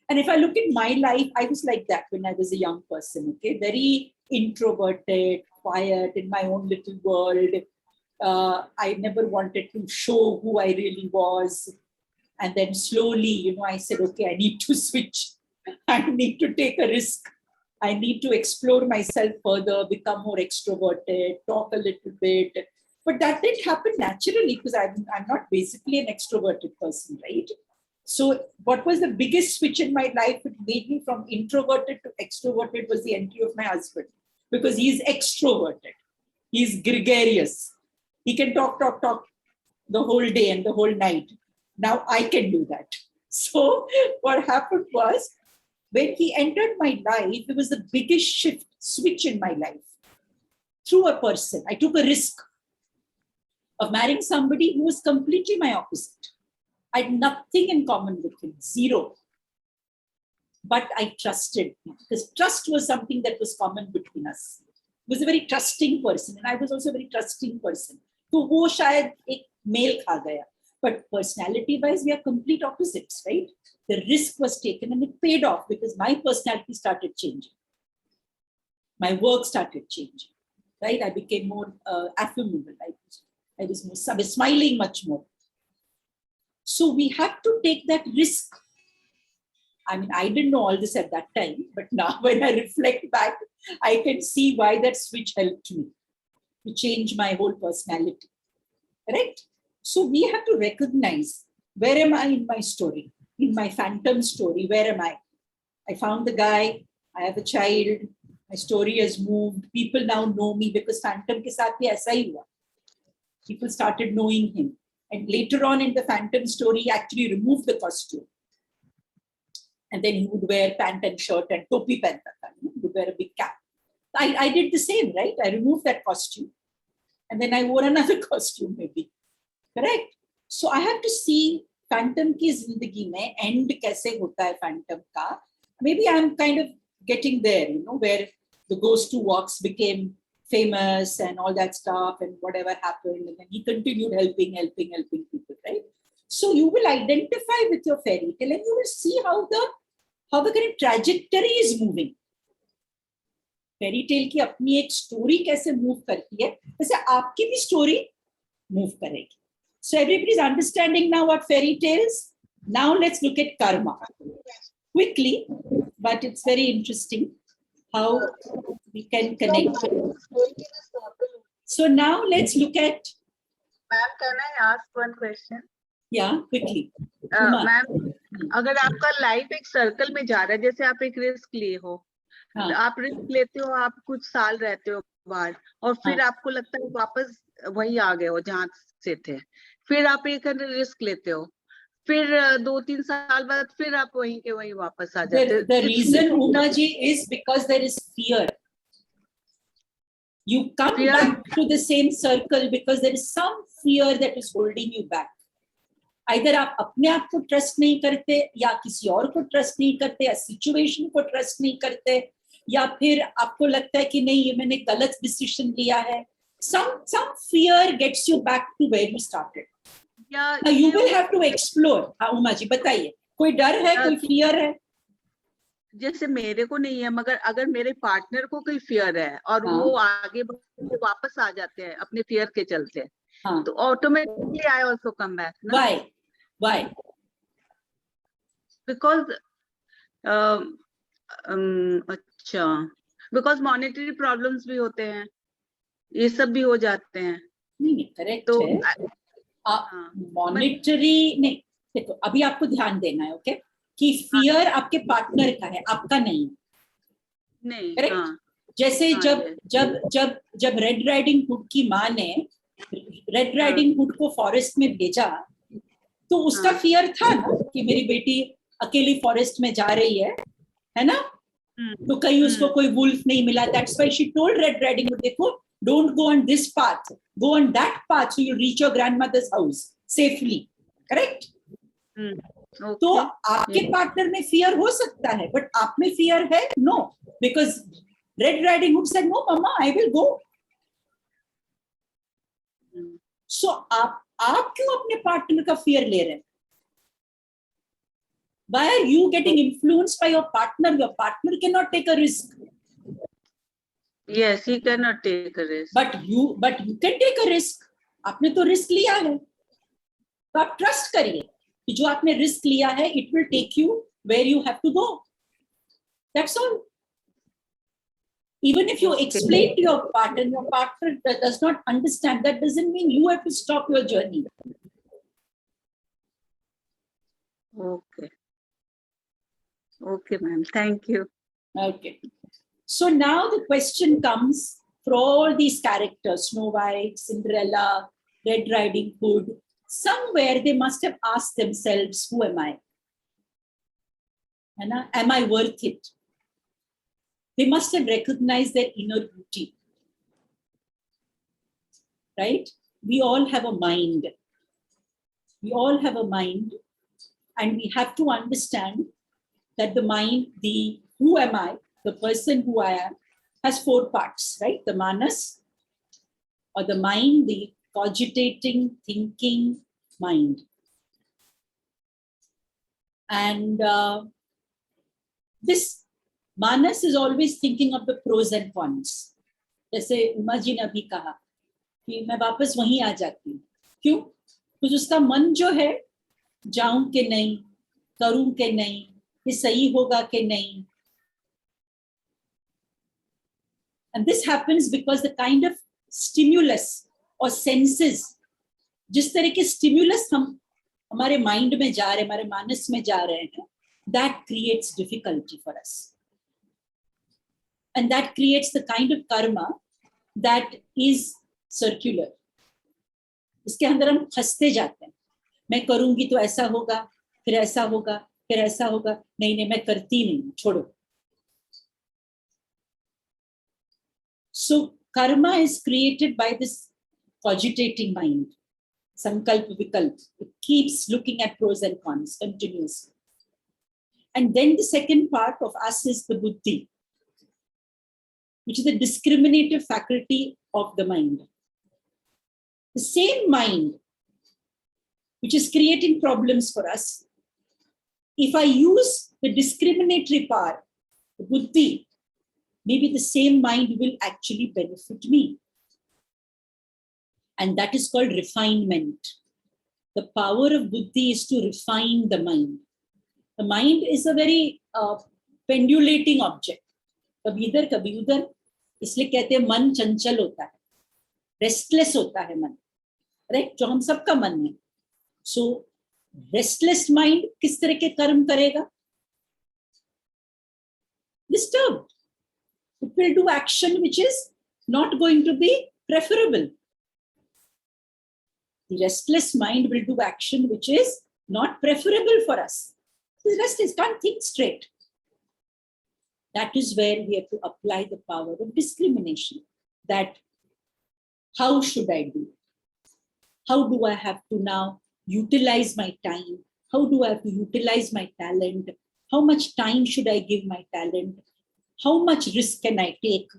And if I look at my life, I was like that when I was a young person, okay? Very introverted, quiet, in my own little world. I never wanted to show who I really was. And then slowly, I said, okay, I need to switch. I need to take a risk. I need to explore myself further, become more extroverted, talk a little bit. But that didn't happen naturally because I'm not basically an extroverted person, right? So what was the biggest switch in my life that made me from introverted to extroverted was the entry of my husband, because he's extroverted. He's gregarious. He can talk the whole day and the whole night. Now I can do that. So what happened was, when he entered my life, it was the biggest switch in my life. Through a person, I took a risk of marrying somebody who was completely my opposite. I had nothing in common with him, zero. But I trusted him because trust was something that was common between us. He was a very trusting person, and I was also a very trusting person. So wo shayad ek male kha gaya. But personality-wise, we are complete opposites, right? The risk was taken and it paid off because my personality started changing. My work started changing, right? I became more affable. I was smiling much more. So we have to take that risk. I mean, I didn't know all this at that time, but now when I reflect back, I can see why that switch helped me to change my whole personality, right? So we have to recognize, where am I in my story? In my Phantom story, where am I? I found the guy, I have a child, my story has moved. People now know me because Phantom ke saath bhi aisa hi hua. People started knowing him. And later on in the Phantom story, he actually removed the costume. And then he would wear pant and shirt and topi pehanta tha. He would wear a big cap. I did the same, right? I removed that costume. And then I wore another costume maybe. Correct? So I have to see Phantom ki zindagi mein end kaise hota hai Phantom ka. Maybe I'm kind of getting there, where the Ghost Who Walks became famous and all that stuff and whatever happened. And then he continued helping people, right? So you will identify with your fairy tale and you will see how the kind of trajectory is moving. Fairy tale की अपनी एक story कैसे move करती है, वैसे आपकी भी story move करेगी. So everybody is understanding now what fairy tales. Now let's look at karma quickly, but it's very interesting how we can connect. So now let's look at. Ma'am, can I ask one question? Yeah, quickly. Ma'am, अगर आपका life एक circle में जा रहा है, जैसे आप एक रिस्क लिए हो, आप रिस्क लेते हो, आप कुछ साल रहते हो बाहर और फिर आपको लगता है वापस वही आ गए हो जहाँ से थे, फिर आप एक रिस्क लेते हो, फिर 2-3 साल बाद फिर आप वहीं के वहीं वापस आ जाते हो. The reason, Uma ji, is because there is fear. You come back to the same circle because there is some fear that is holding you back. Either आप अपने आप को ट्रस्ट नहीं करते, या किसी और को ट्रस्ट नहीं करते, या सिचुएशन को ट्रस्ट नहीं करते, या फिर आपको लगता है कि नहीं ये मैंने गलत डिसीजन लिया है. Some fear gets you back to where you started. Yeah, you will have to explore. हाँ उमा जी बताइए, कोई डर है, कोई फियर है? जैसे मेरे को नहीं है, मगर अगर मेरे पार्टनर को कोई फियर है और वो आगे वापस आ जाते हैं अपने फियर के चलते, तो automatically I also come back. Why? Because अच्छा, because monetary problems भी होते हैं, ये सब भी हो जाते हैं. नहीं करेक्ट है. मॉनेटरी नहीं, देखो अभी आपको ध्यान देना है, ओके, कि फियर आपके पार्टनर का है, आपका नहीं। नहीं, करेक्ट? हाँ, जैसे हाँ, जब yes. जब जब जब रेड राइडिंग हुड की माँ ने रेड राइडिंग हुड को फॉरेस्ट में भेजा, तो उसका फियर था ना कि मेरी बेटी अकेली फॉरेस्ट में जा रही है ना, तो कहीं उसको कोई वुल्फ नहीं मिला। That's why she told Red Riding Hood, देखो don't go on this path, go on that path so you reach your grandmother's house safely. Correct? तो आपके पार्टनर में फियर हो सकता है, बट आप में फियर है no, because Red Riding Hood said no mama I will go. So आप क्यों अपने पार्टनर का फियर ले रहे हैं? Why are you getting influenced by your partner? Your partner cannot take a risk. Yes, he cannot take a risk. But you can take a risk. आपने तो risk लिया है, तो आप ट्रस्ट करिए कि जो आपने रिस्क लिया है, it will take you where you have to go. That's all. Even if you explain to your partner does not understand, that doesn't mean you have to stop your journey. Okay. Okay, ma'am. Thank you. Okay. So now the question comes for all these characters, Snow White, Cinderella, Red Riding Hood, somewhere they must have asked themselves, who am I? Am I worth it? They must have recognized their inner beauty. Right? We all have a mind. We all have a mind, and we have to understand that the mind, the who am I, the person who I am, has 4 parts, right? The manas, or the mind, the cogitating, thinking mind. And this manas is always thinking of the pros and cons. जैसे उमा जी ने अभी कहा कि मैं वापस वहीं आ जाती हूँ, क्यों? क्योंकि उसका मन जो है, जाऊं के नहीं, करूं के नहीं, ये सही होगा के नहीं. And this happens because the kind of stimulus or senses, जिस तरह के stimulus हम हमारे माइंड में जा रहे हैं, हमारे मानस में जा रहे हैं, that creates difficulty for us. And that creates the kind of karma that is circular. इसके अंदर हम फंसते जाते हैं. मैं करूंगी तो ऐसा होगा, फिर ऐसा होगा, फिर ऐसा होगा, नहीं नहीं मैं करती नहीं, छोड़ो. So karma is created by this cogitating mind, sankalp vikalp. It keeps looking at pros and cons continuously. And then the second part of us is the buddhi, which is the discriminative faculty of the mind. The same mind which is creating problems for us, if I use the discriminatory power, the buddhi, maybe the same mind will actually benefit me. And that is called refinement. The power of buddhi is to refine the mind. The mind is a very pendulating object. कभी इधर कभी उधर, इसलिए कहते हैं मन चंचल होता है, रेस्टलेस होता है मन, राइट? जो हम सबका मन है. सो रेस्टलेस माइंड किस तरह के कर्म करेगा? Disturbed. It will do action which is not going to be preferable. The restless mind will do action which is not preferable for us. The restless can't think straight. That is where we have to apply the power of discrimination. That how should I do? How do I have to now utilize my time? How do I have to utilize my talent? How much time should I give my talent? How much risk can I take?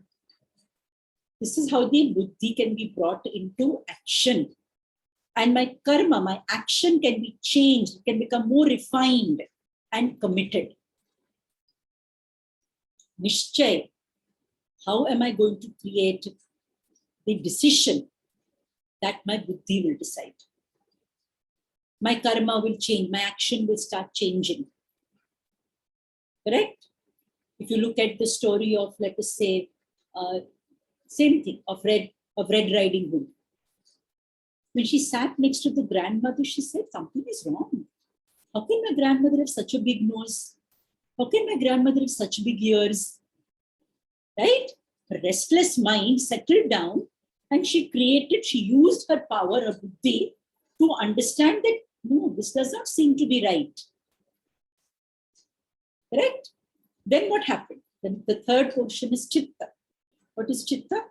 This is how the buddhi can be brought into action. And my karma, my action can be changed, can become more refined and committed. Nishchay, how am I going to create the decision that my buddhi will decide? My karma will change, my action will start changing. Correct? If you look at the story of, let us say, same thing, of Red Riding Hood. When she sat next to the grandmother, she said, something is wrong. How can my grandmother have such a big nose? How can my grandmother have such big ears? Right? Her restless mind settled down and she used her power of buddhi to understand that, no, this does not seem to be right. Correct? Then what happened? Then the third portion is chitta. What is chitta?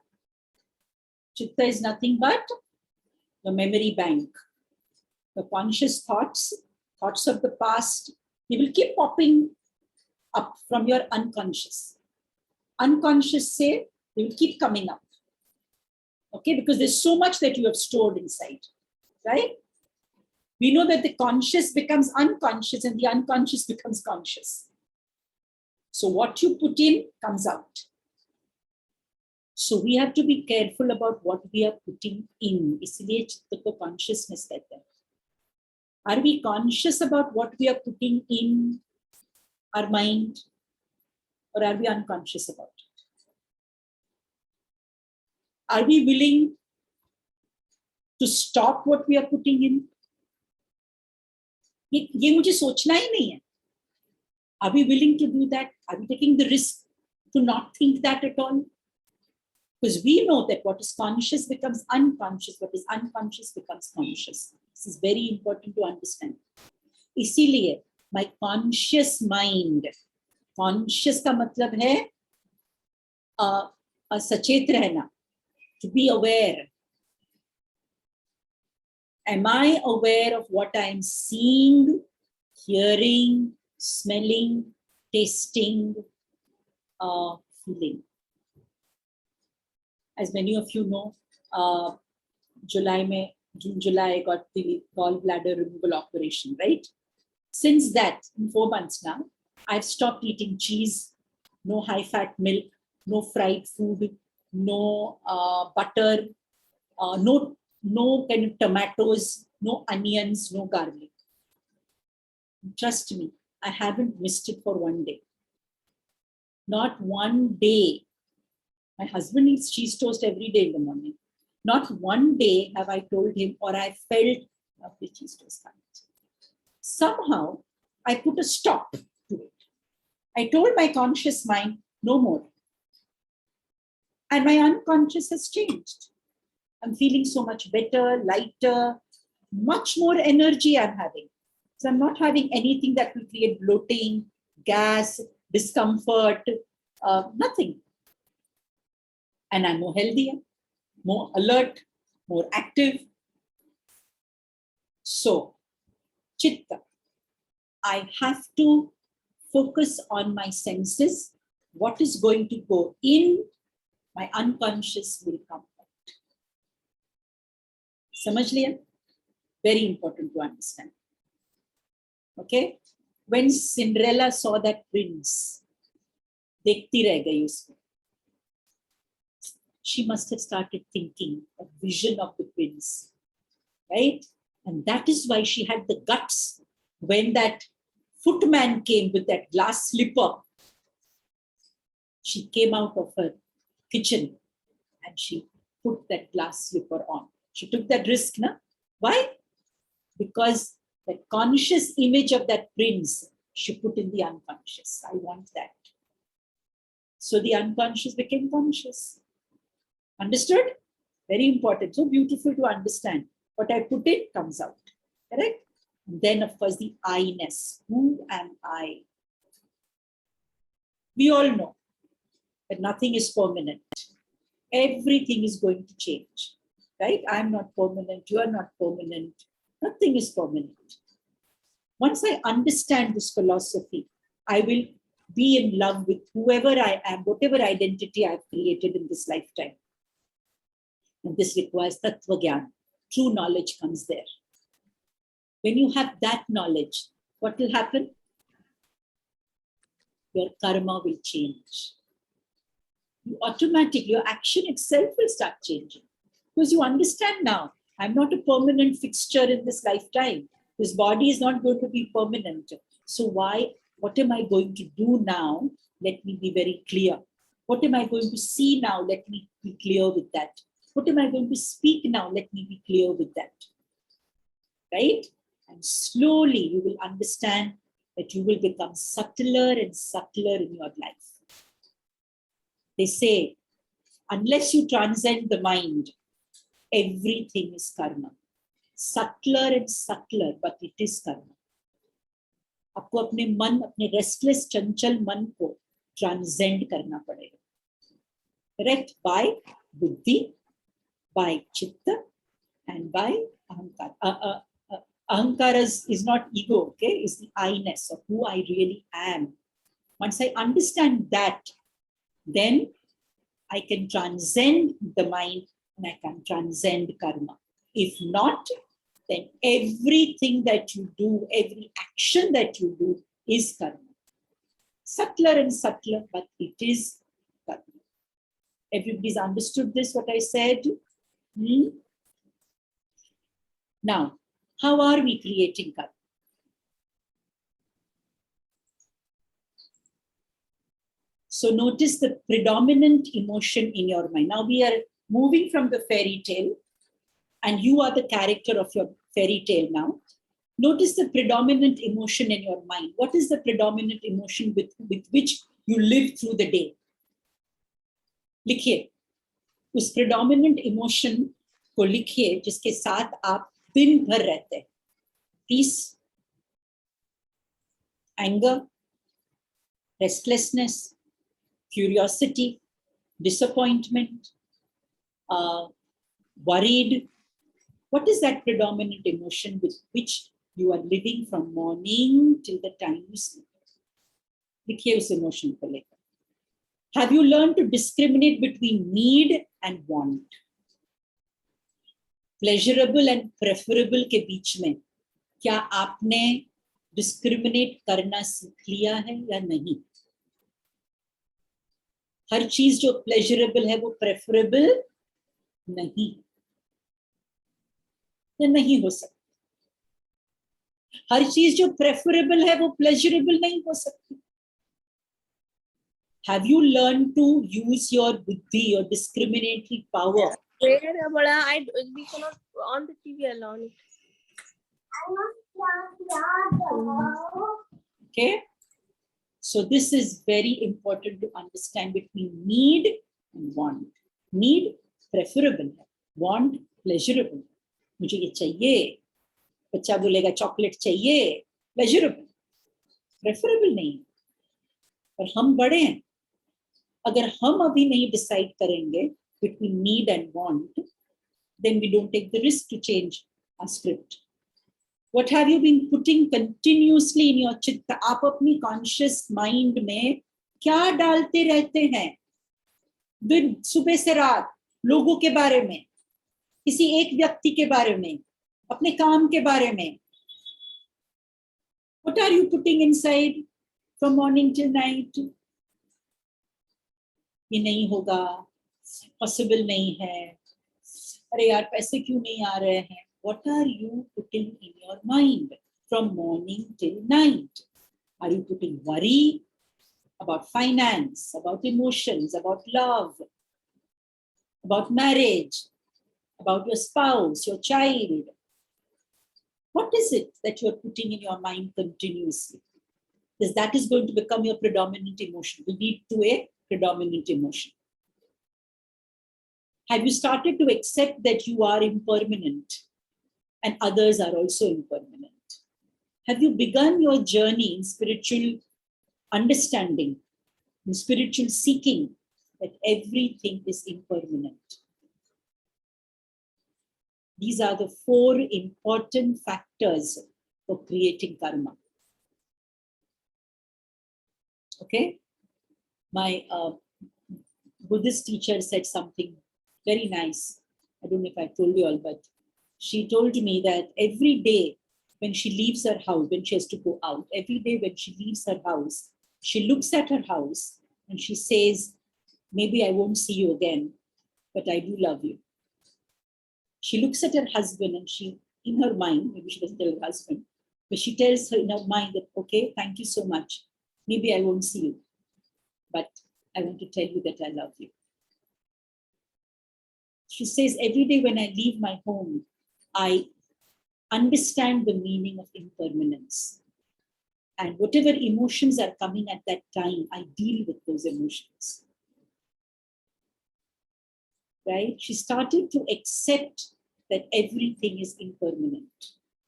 Chitta is nothing but the memory bank. The conscious thoughts of the past, they will keep popping up from your unconscious. Unconscious say, they will keep coming up. Okay, because there's so much that you have stored inside, right? We know that the conscious becomes unconscious and the unconscious becomes conscious. So what you put in comes out. So we have to be careful about what we are putting in. इसलिए चित्त को consciousness कहते हैं. Are we conscious about what we are putting in our mind, or are we unconscious about it? Are we willing to stop what we are putting in? ये मुझे सोचना ही नहीं है. Are we willing to do that? Are we taking the risk to not think that at all? Because we know that what is conscious becomes unconscious, what is unconscious becomes conscious. This is very important to understand. इसीलिए my conscious mind, conscious का मतलब है सचेत रहना, to be aware. Am I aware of what I am seeing, hearing, smelling, tasting, feeling? As many of you know, June, July, I got the gallbladder removal operation, right? Since that, in 4 months now, I've stopped eating cheese, no high-fat milk, no fried food, no butter, no kind of tomatoes, no onions, no garlic. Trust me, I haven't missed it for one day. Not one day. My husband eats cheese toast every day in the morning. Not one day have I told him or I felt the cheese toast. Somehow, I put a stop to it. I told my conscious mind, no more. And my unconscious has changed. I'm feeling so much better, lighter, much more energy I'm having. So I'm not having anything that will create bloating, gas, discomfort, nothing. And I'm more healthier, more alert, more active. So, chitta, I have to focus on my senses. What is going to go in, my unconscious will come out. Samajh liya? Very important to understand. Okay? When Cinderella saw that prince, dekhti reh gayi usko. She must have started thinking a vision of the prince, right? And that is why she had the guts when that footman came with that glass slipper. She came out of her kitchen and she put that glass slipper on. She took that risk, na? Why? Because the conscious image of that prince, she put in the unconscious. I want that. So the unconscious became conscious. Understood? Very important. So beautiful to understand. What I put in comes out. Correct? And then, of course, the I-ness. Who am I? We all know that nothing is permanent. Everything is going to change. Right? I'm not permanent. You are not permanent. Nothing is permanent. Once I understand this philosophy, I will be in love with whoever I am, whatever identity I've created in this lifetime. And this requires tattva gyan. True knowledge comes there. When you have that knowledge, what will happen? Your karma will change. You automatically, your action itself will start changing. Because you understand now, I'm not a permanent fixture in this lifetime. This body is not going to be permanent. So what am I going to do now? Let me be very clear. What am I going to see now? Let me be clear with that. What am I going to speak now? Let me be clear with that. Right? And slowly you will understand that you will become subtler and subtler in your life. They say, unless you transcend the mind, everything is karma. Subtler and subtler, but it is karma. आपको अपने मन, अपने restless चंचल मन को transcend करना पड़ेगा. Correct? By buddhi, by chitta, and by ahankara. Ahankara is not ego, okay? It's the I-ness of who I really am. Once I understand that, then I can transcend the mind and I can transcend karma. If not, then everything that you do, every action that you do is karma. Subtler and subtler, but it is karma. Everybody's understood this, what I said? Now, how are we creating karma? So notice the predominant emotion in your mind. Now we are moving from the fairy tale, and you are the character of your fairy tale now. Notice the predominant emotion in your mind. What is the predominant emotion with which you live through the day? लिखिए, उस predominant emotion को लिखिए जिसके साथ आप दिन भर रहते हैं. Peace, anger, restlessness, curiosity, disappointment, worried. What is that predominant emotion with which you are living from morning till the time you sleep? लिखिए उस emotion को लेकर. Have you learned to discriminate between need and want? Pleasurable and preferable के बीच में क्या आपने discriminate करना सीख लिया है या नहीं? हर चीज जो pleasurable है वो preferable नहीं, या नहीं हो सकती. हर चीज जो preferable है वो pleasurable नहीं हो सकती. Have you learned to use your buddhi, your discriminatory power? We cannot on the TV alone. Okay. So this is very important to understand between need and want. Need, preferable. Want, pleasurable. मुझे ये चाहिए. बच्चा बोलेगा chocolate चाहिए. Pleasurable. Preferable नहीं. पर हम बड़े हैं. अगर हम अभी नहीं decide करेंगे between need and want, then we don't take the risk to change our script. What have you been putting continuously in your chitta? आप अपनी conscious mind में क्या डालते रहते हैं? दिन सुबह से रात लोगों के बारे में, किसी एक व्यक्ति के बारे में, अपने काम के बारे में. What are you putting inside from morning till night? ये नहीं होगा, possible नहीं है, अरे यार पैसे क्यों नहीं आ रहे हैं? What are you putting in your mind from morning till night? Are you putting worry about finance, about emotions, about love, about marriage, about your spouse, your child? What is it that you are putting in your mind continuously? Because that is going to become your predominant emotion, will lead to a predominant emotion. Have you started to accept that you are impermanent and others are also impermanent? Have you begun your journey in spiritual understanding, in spiritual seeking, that everything is impermanent? These are the 4 important factors for creating karma. Okay? My Buddhist teacher said something very nice. I don't know if I told you all, but she told me that every day when she leaves her house, when she has to go out, every day when she leaves her house, she looks at her house and she says, maybe I won't see you again, but I do love you. She looks at her husband and she, in her mind, maybe she doesn't tell her husband, but she tells her in her mind that, okay, thank you so much. Maybe I won't see you, but I want to tell you that I love you. She says, every day when I leave my home, I understand the meaning of impermanence. And whatever emotions are coming at that time, I deal with those emotions. Right? She started to accept that everything is impermanent.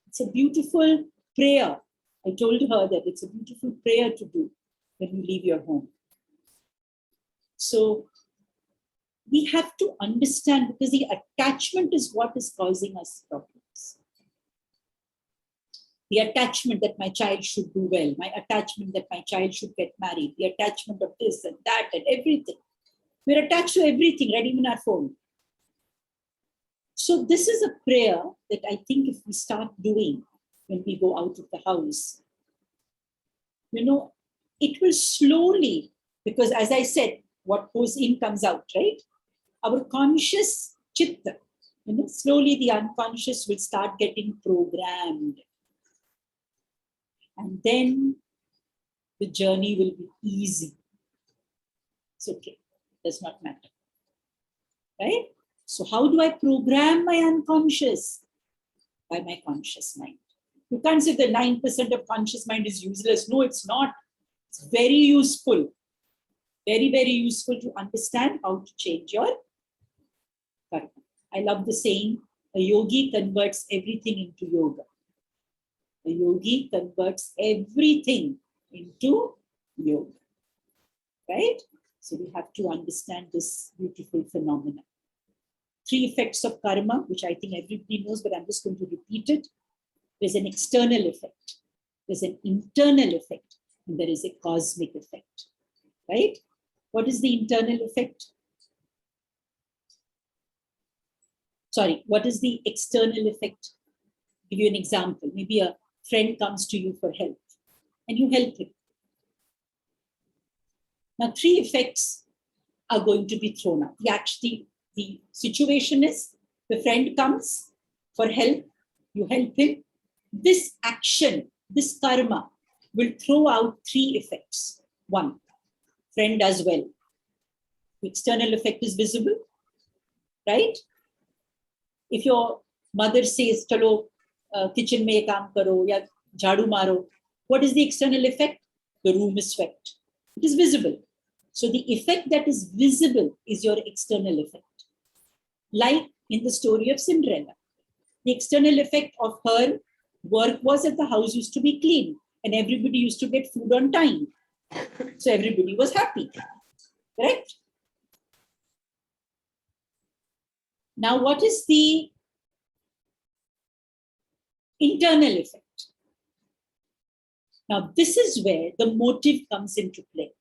It's a beautiful prayer. I told her that it's a beautiful prayer to do when you leave your home. So we have to understand, because the attachment is what is causing us problems. The attachment that my child should do well, my attachment that my child should get married, the attachment of this and that and everything. We're attached to everything, right? Even our phone. So this is a prayer that I think if we start doing when we go out of the house, you know, it will slowly, because as I said, what goes in comes out, right? Our conscious chitta, you know, slowly the unconscious will start getting programmed. And then the journey will be easy. It's okay, does not matter, right? So how do I program my unconscious? By my conscious mind. You can't say the 9% of conscious mind is useless. No, it's not. It's very useful. Very, very useful to understand how to change your karma. I love the saying, a yogi converts everything into yoga. A yogi converts everything into yoga. Right? So we have to understand this beautiful phenomenon. 3 effects of karma, which I think everybody knows, but I'm just going to repeat it. There's an external effect, there's an internal effect, and there is a cosmic effect. Right? What is the internal effect? Sorry, what is the external effect? I'll give you an example. Maybe a friend comes to you for help, and you help him. Now, 3 effects are going to be thrown out. The situation is, the friend comes for help, you help him. This action, this karma, will throw out 3 effects. 1, friend does well. The external effect is visible, right? If your mother says, chalo, kitchen mein kaam karo, ya jhadu maro, what is the external effect? The room is swept. It is visible. So the effect that is visible is your external effect. Like in the story of Cinderella. The external effect of her work was that the house used to be clean and everybody used to get food on time. So everybody was happy. Correct? Now, what is the internal effect? Now, this is where the motive comes into play.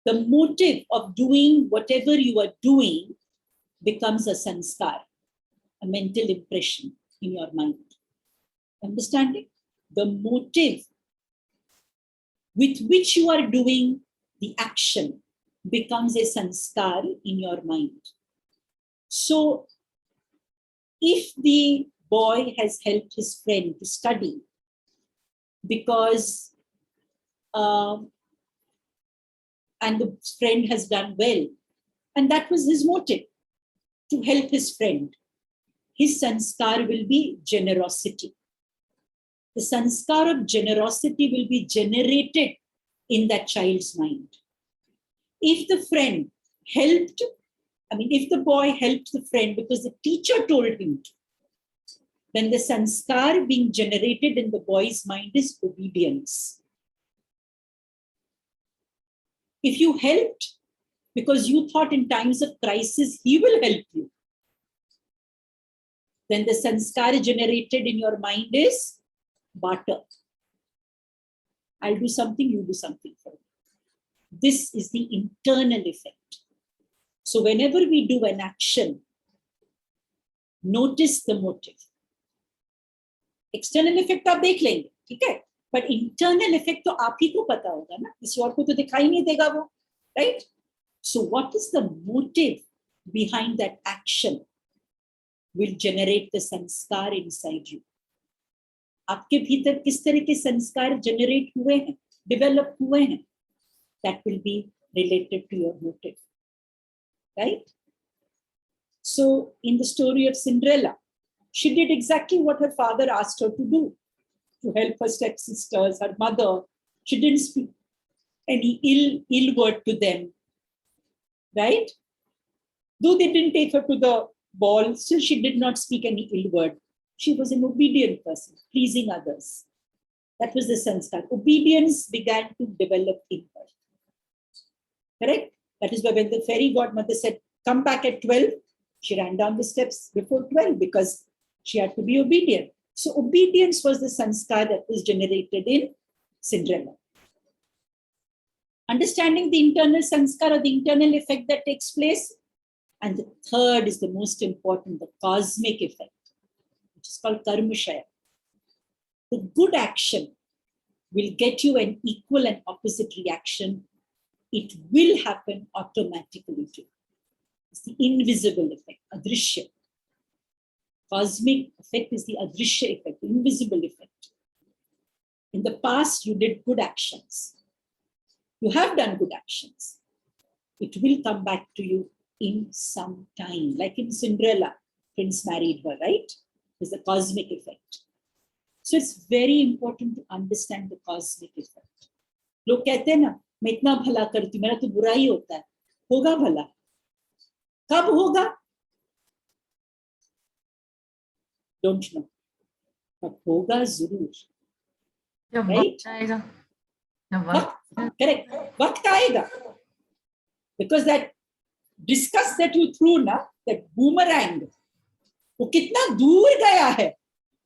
The motive of doing whatever you are doing becomes a sanskar, a mental impression in your mind. Understanding? The motive with which you are doing the action becomes a sanskar in your mind. So, if the boy has helped his friend to study because and the friend has done well, and that was his motive, to help his friend, his sanskar will be generosity. The sanskar of generosity will be generated in that child's mind. If the friend helped, if the boy helped the friend because the teacher told him to, then the sanskar being generated in the boy's mind is obedience. If you helped because you thought in times of crisis he will help you, then the sanskar generated in your mind is barter. I'll do something, you do something for me. This is the internal effect. So whenever we do an action, notice the motive. External effect आप देख लेंगे, ठीक है? But internal effect तो आप ही को पता होगा ना, किसी और को तो दिखाई नहीं देगा वो, right? So what is the motive behind that action will generate the sanskar inside you. आपके भीतर किस तरह के संस्कार generate हुए हैं, develop हुए हैं, that will be related to your motive, right? So in the story of Cinderella, She did exactly what her father asked her to do, to help her stepsisters, her mother. She didn't speak any ill word to them, right? Though they didn't take her to the ball, still she did not speak any ill word. She was an obedient person, pleasing others. That was the sanskar. Obedience began to develop in her. Correct? That is why when the fairy godmother said, come back at 12, she ran down the steps before 12 because she had to be obedient. So obedience was the sanskar that was generated in Cinderella. Understanding the internal sanskar or the internal effect that takes place. And the third is the most important, the cosmic effect, which is called karmashaya. The good action will get you an equal and opposite reaction. It will happen automatically too. It's the invisible effect, adrishya. Cosmic effect is the adrishya effect, the invisible effect. In the past, you did good actions. You have done good actions. It will come back to you in some time. Like in Cinderella, Prince married her, right? There's the cosmic effect. So it's very important to understand the cosmic effect. लोग कहते हैं ना, मैं इतना भला करती हूँ, मेरा तो बुरा ही होता है. होगा भला? कब होगा? Don't know. But होगा जरूर. Right? Correct. वक्त आएगा. Because that discuss that you threw ना, that boomerang, वो कितना दूर गया है,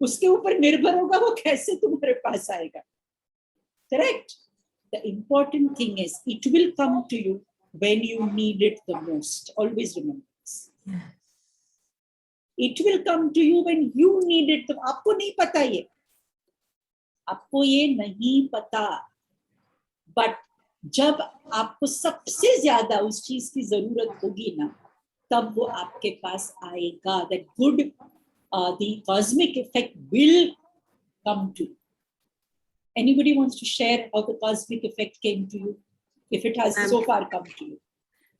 उसके ऊपर निर्भर होगा वो कैसे तुम्हारे पास आएगा. Correct? The important thing is it will come to you when you need it the most. Always remember this. It will come to you when you need it. आपको नहीं पता ये. आपको ये नहीं पता. But जब आपको सबसे ज्यादा उस चीज की जरूरत होगी ना, तब वो आपके पास आएगा. That good, the cosmic effect will come to you. Anybody wants to share how the cosmic effect came to you, if it has so far come to you?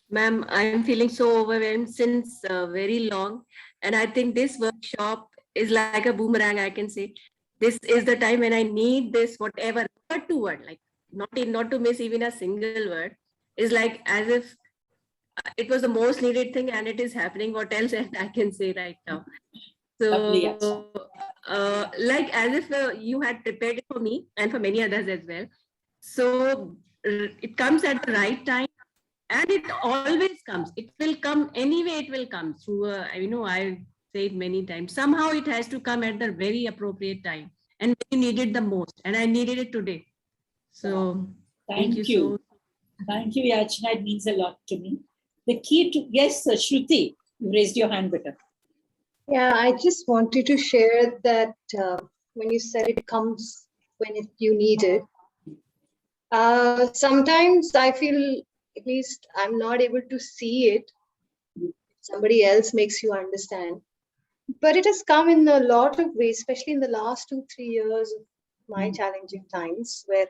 Ma'am, I am feeling so overwhelmed since very long. And I think this workshop is like a boomerang, I can say. This is the time when I need this, whatever, word to word, like not to miss even a single word. Is like as if it was the most needed thing and it is happening. What else I can say right now? So, like as if you had prepared it for me and for many others as well. So it comes at the right time. And it always comes. It will come anyway. It will come through. I say it many times. Somehow it has to come at the very appropriate time, and you need it the most. And I needed it today. So thank you. So thank you, Yachna. It means a lot to me. The key to Shruti, you raised your hand, beta. Yeah, I just wanted to share that when you said it comes when you need it. Sometimes I feel, at least I'm not able to see it. Somebody else makes you understand. But it has come in a lot of ways, especially in the last 2-3 years of my challenging times, where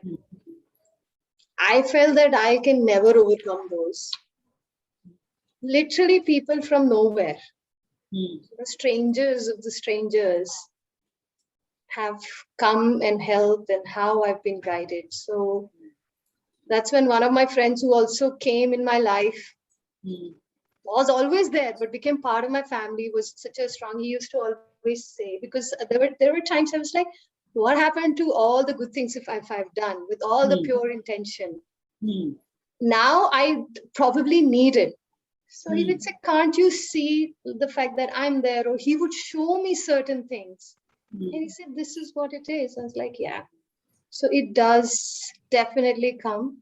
I felt that I can never overcome those. Literally people from nowhere, strangers of the strangers, have come and helped, and how I've been guided. So that's when one of my friends who also came in my life, was always there, but became part of my family, was such a strong, he used to always say, because there were times I was like, what happened to all the good things if I've done with all the pure intention? Now I probably need it. So he would say, can't you see the fact that I'm there? Or he would show me certain things. And he said, this is what it is. I was like, yeah. So it does definitely come.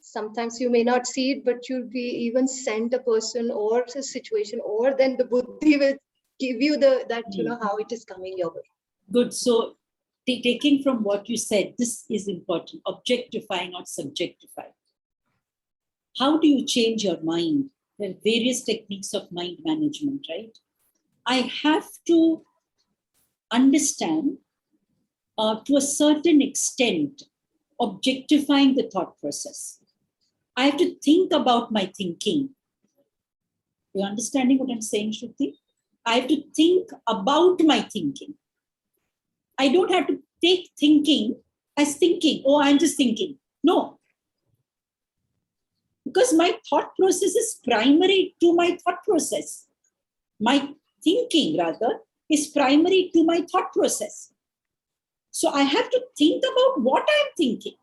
Sometimes you may not see it, but you'll be even sent a person or a situation, or then the buddhi will give you how it is coming your way. Good. So taking from what you said, this is important. Objectify, not subjectify. How do you change your mind? There are various techniques of mind management, right? I have to understand to a certain extent, objectifying the thought process. I have to think about my thinking. You understanding what I'm saying, Shruti? I have to think about my thinking. I don't have to take thinking as thinking. Oh, I'm just thinking. No. Because my thought process is primary to my thought process. My thinking, rather, is primary to my thought process. So I have to think about what I'm thinking.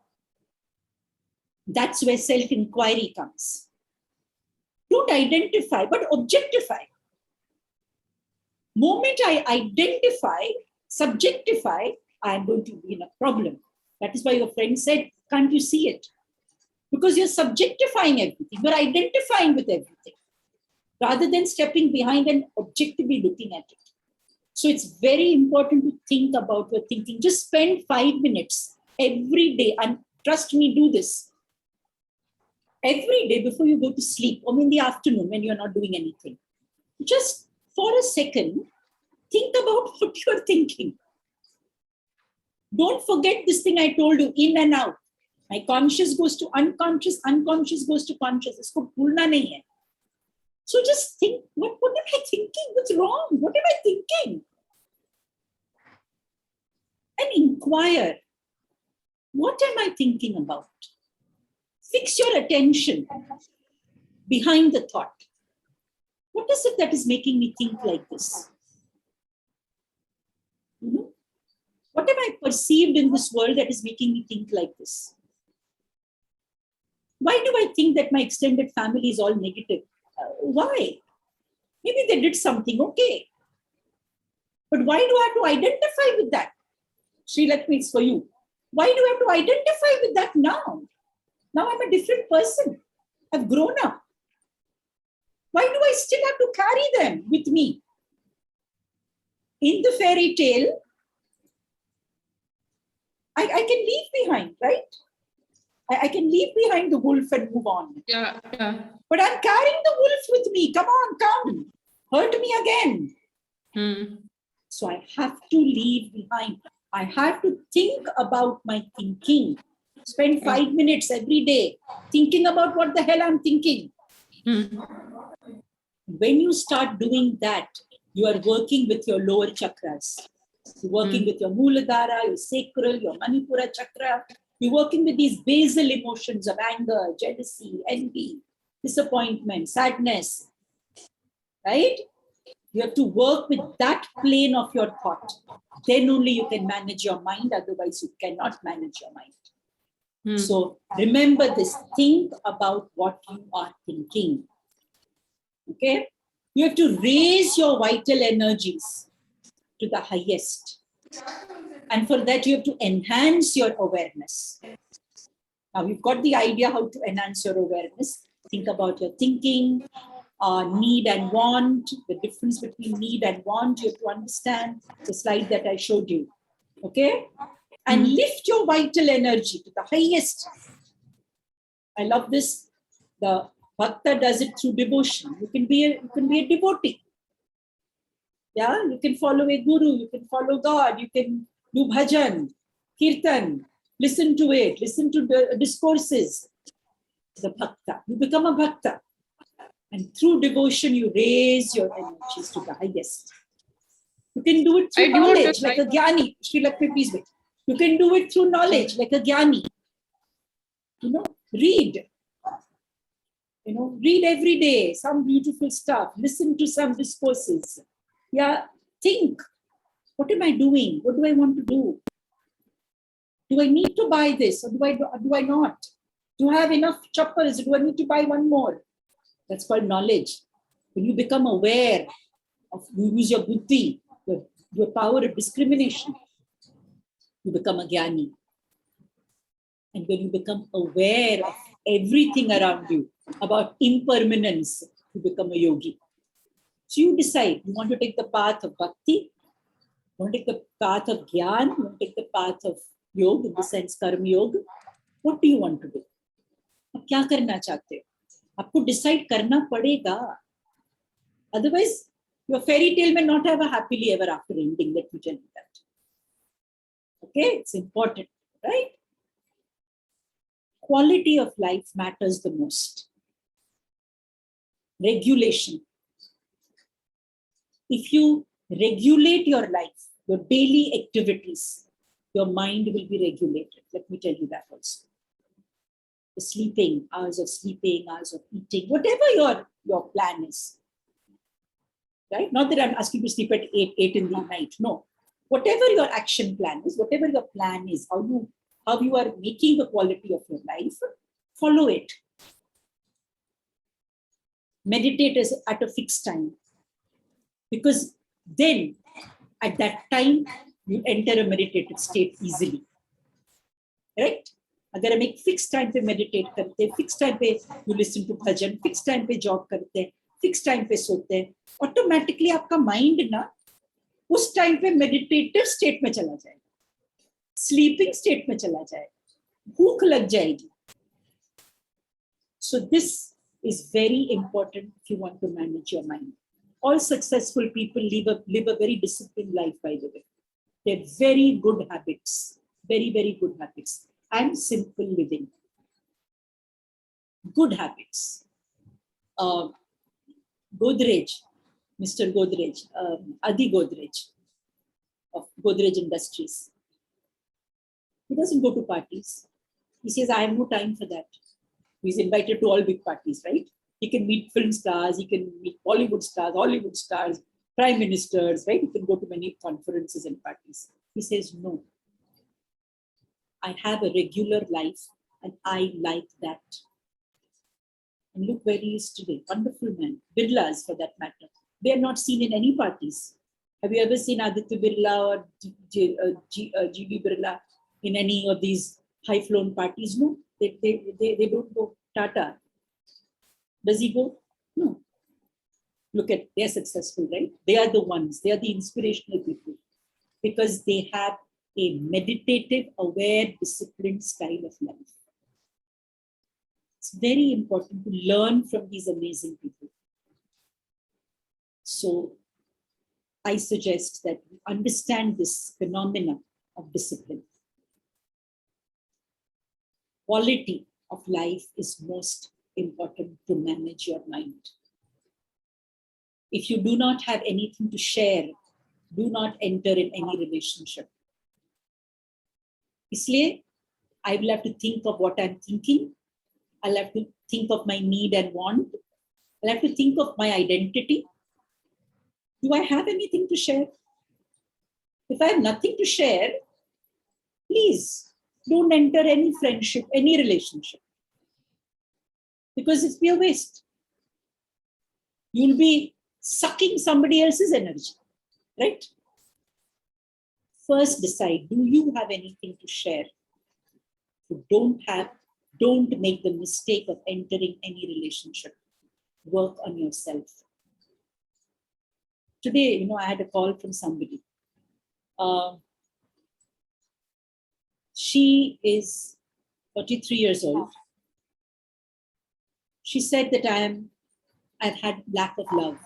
That's where self-inquiry comes. Don't identify, but objectify. Moment I identify, subjectify, I'm going to be in a problem. That is why your friend said, can't you see it? Because you're subjectifying everything. You're identifying with everything rather than stepping behind and objectively looking at it. So it's very important to think about your thinking. Just spend 5 minutes every day, and trust me, do this. Every day before you go to sleep, or in the afternoon when you're not doing anything. Just for a second, think about what you're thinking. Don't forget this thing I told you, in and out. My conscious goes to unconscious, unconscious goes to conscious. Isko bhulna nahi hai. So just think, what am I thinking? What's wrong? What am I thinking? And inquire, what am I thinking about? Fix your attention behind the thought. What is it that is making me think like this? What am I perceived in this world that is making me think like this? Why do I think that my extended family is all negative? Why? Maybe they did something, okay. But why do I have to identify with that? Sri Lakshmi, it's for you. Why do I have to identify with that now? Now I'm a different person. I've grown up. Why do I still have to carry them with me? In the fairy tale, I can leave behind, right? I can leave behind the wolf and move on. Yeah. But I'm carrying the wolf with me. Come on, come. Hurt me again. So I have to leave behind. I have to think about my thinking. Spend 5 minutes every day thinking about what the hell I'm thinking. When you start doing that, you are working with your lower chakras. You're working with your Muladhara, your sacral, your Manipura chakra. You're working with these basal emotions of anger, jealousy, envy, disappointment, sadness. Right? You have to work with that plane of your thought. Then only you can manage your mind. Otherwise, you cannot manage your mind. So remember this. Think about what you are thinking. Okay? You have to raise your vital energies to the highest. And for that, you have to enhance your awareness. Now, you've got the idea how to enhance your awareness. Think about your thinking, need and want, the difference between need and want. You have to understand the slide that I showed you. Okay? And lift your vital energy to the highest. I love this. The Bhakta does it through devotion. You can be a devotee. Yeah, you can follow a guru, you can follow God, you can do bhajan, kirtan, listen to it, listen to the discourses. The bhakta. You become a bhakta. And through devotion, you raise your energies to the highest. You can do it through knowledge, like a jnani. Sri Lakshmi, please wait. You can do it through knowledge, like a jnani. Read. Read every day, some beautiful stuff. Listen to some discourses. Yeah, think. What am I doing? What do I want to do? Do I need to buy this or do I not? Do I have enough chappals? Do I need to buy one more? That's called knowledge. When you become aware of, you use your buddhi, your power of discrimination, you become a jnani. And when you become aware of everything around you, about impermanence, you become a yogi. So you decide, you want to take the path of bhakti, you want to take the path of jnana, you want to take the path of yoga, in the sense karma yoga. What do you want to do? आप क्या करना चाहते हो? आपको decide करना पड़ेगा. Otherwise, your fairy tale may not have a happily ever after ending. Let me tell you that. Okay, it's important, right? Quality of life matters the most. Regulation. If you regulate your life, your daily activities, your mind will be regulated. Let me tell you that also. The sleeping, hours of sleeping, hours of eating, whatever your plan is. Right? Not that I'm asking you to sleep at 8 in the night. No. Whatever your action plan is, whatever your plan is, how you are making the quality of your life, follow it. Meditate at a fixed time. Because then, at that time, you enter a meditative state easily. Right? अगर हम एक fix time पे meditate करते हैं, fix time पे you listen to bhajan, fix time पे job करते हैं, फिक्स टाइम पे सोते हैं, ऑटोमेटिकली आपका माइंड ना उस टाइम पे मेडिटेटिव स्टेट में चला जाएगा, स्लीपिंग स्टेट में चला जाएगा, भूख लग जाएगी. So this is very important if you want to manage your mind. All successful people live a very disciplined life, by the way. They're very good habits, very, very good habits. And simple living. Good habits. Godrej, Mr. Godrej, Adi Godrej of Godrej Industries. He doesn't go to parties. He says, I have no time for that. He's invited to all big parties, right? He can meet film stars, he can meet Bollywood stars, Hollywood stars, prime ministers, right? He can go to many conferences and parties. He says, no. I have a regular life and I like that. And look where he is today. Wonderful man. Birlas, for that matter. They are not seen in any parties. Have you ever seen Aditya Birla or G.B. Birla in any of these high-flown parties? No, they don't go. Tata. Does he go? No. Look at, they're successful, right? They are the ones. They are the inspirational people. Because they have a meditative, aware, disciplined style of life. It's very important to learn from these amazing people. So I suggest that we understand this phenomena of discipline. Quality of life is most important to manage your mind. If you do not have anything to share, do not enter in any relationship. Isliye, I will have to think of what I'm thinking. I'll have to think of my need and want. I'll have to think of my identity. Do I have anything to share? If I have nothing to share, please don't enter any friendship, any relationship. Because it's be a waste. You'll be sucking somebody else's energy, right? First decide, do you have anything to share? If you don't have, don't make the mistake of entering any relationship. Work on yourself. Today, I had a call from somebody. She is 43 years old. She said that I've had lack of love.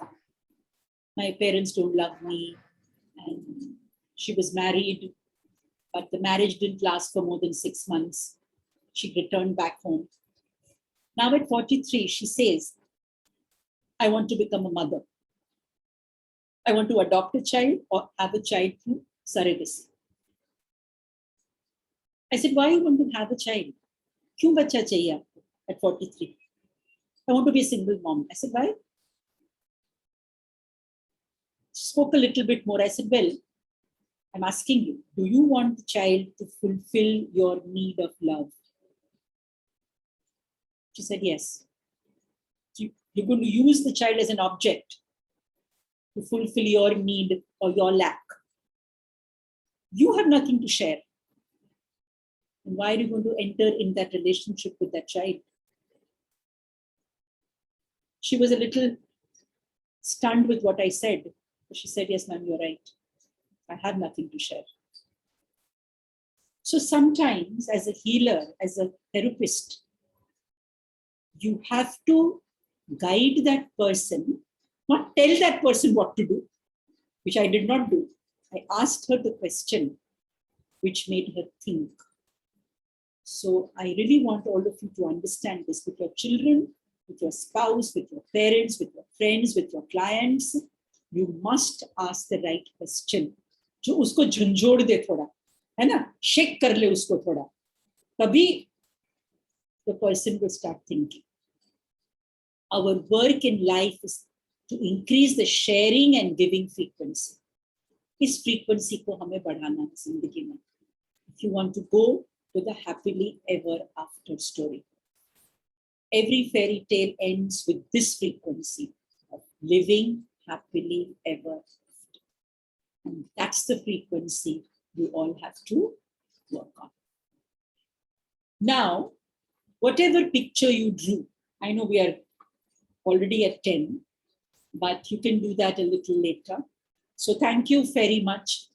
My parents don't love me. And she was married, but the marriage didn't last for more than 6 months. She returned back home. Now at 43, she says, I want to become a mother. I want to adopt a child or have a child through surrogacy. I said, why you want to have a child? Kyun bacha chahiye aapko at 43? I want to be a single mom. I said, why? She spoke a little bit more. I said, well, I'm asking you, do you want the child to fulfill your need of love? She said, yes. You're going to use the child as an object to fulfill your need or your lack. You have nothing to share. And why are you going to enter in that relationship with that child? She was a little stunned with what I said. But she said, yes, ma'am, you're right. I have nothing to share. So sometimes as a healer, as a therapist, you have to guide that person, not tell that person what to do, which I did not do. I asked her the question which made her think. So I really want all of you to understand this with your children, with your spouse, with your parents, with your friends, with your clients. you must ask the right question. जो उसको झंझोड़ दे थोड़ा, है ना, shake कर ले उसको थोड़ा, तभी the person will start thinking. Our work in life is to increase the sharing and giving frequency. इस frequency को हमें बढ़ाना है जिंदगी में. If you want to go to the happily ever after story. Every fairy tale ends with this frequency of living happily ever after. And that's the frequency you all have to work on. Now, whatever picture you drew, I know we are already at 10, but you can do that a little later. So thank you very much.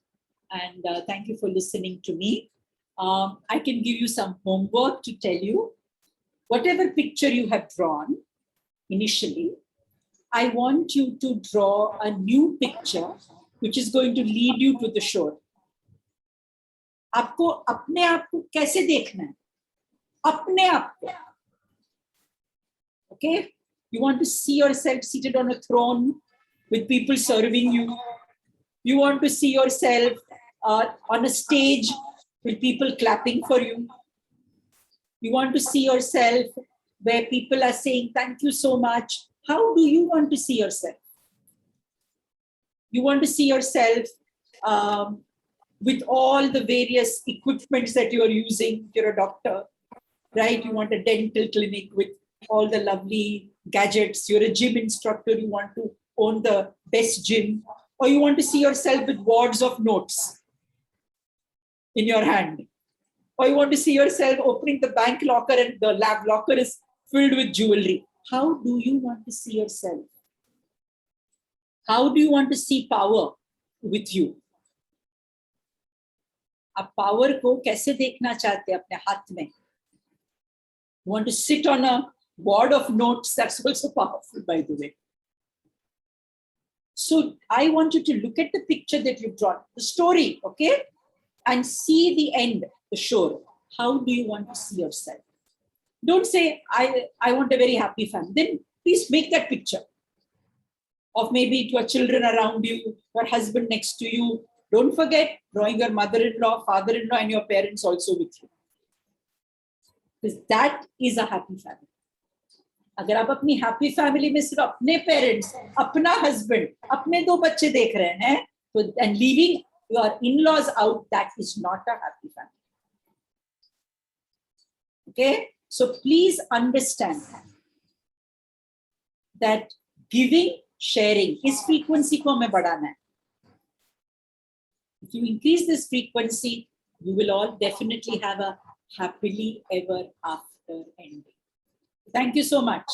And thank you for listening to me. I can give you some homework to tell you. Whatever picture you have drawn initially, I want you to draw a new picture which is going to lead you to the shore. आपको अपने आप को कैसे देखना है? अपने आप को. Okay? You want to see yourself seated on a throne with people serving you. You want to see yourself on a stage with people clapping for you. You want to see yourself where people are saying, thank you so much. How do you want to see yourself? You want to see yourself with all the various equipments that you are using. You're a doctor, right? You want a dental clinic with all the lovely gadgets. You're a gym instructor. You want to own the best gym. Or you want to see yourself with wads of notes in your hand. Or you want to see yourself opening the bank locker and the lab locker is filled with jewelry. How do you want to see yourself? How do you want to see power with you? आप power को कैसे देखना चाहते हैं अपने हाथ में? You want to sit on a wad of notes? That's also powerful, by the way. So I want you to look at the picture that you've drawn, the story, okay? And see the end, the shore. How do you want to see yourself? Don't say, I want a very happy family. Then please make that picture of maybe your children around you, your husband next to you. Don't forget drawing your mother-in-law, father-in-law, and your parents also with you. Because that is a happy family. अगर आप अपनी happy family में सिर्फ अपने parents, अपना husband, अपने 2 बच्चे देख रहे हैं, तो and leaving your in-laws out, that is not a happy family. Okay, so please understand that giving, sharing, इस frequency को हमें बढ़ाना है. If you increase this frequency, you will all definitely have a happily ever after ending. Thank you so much.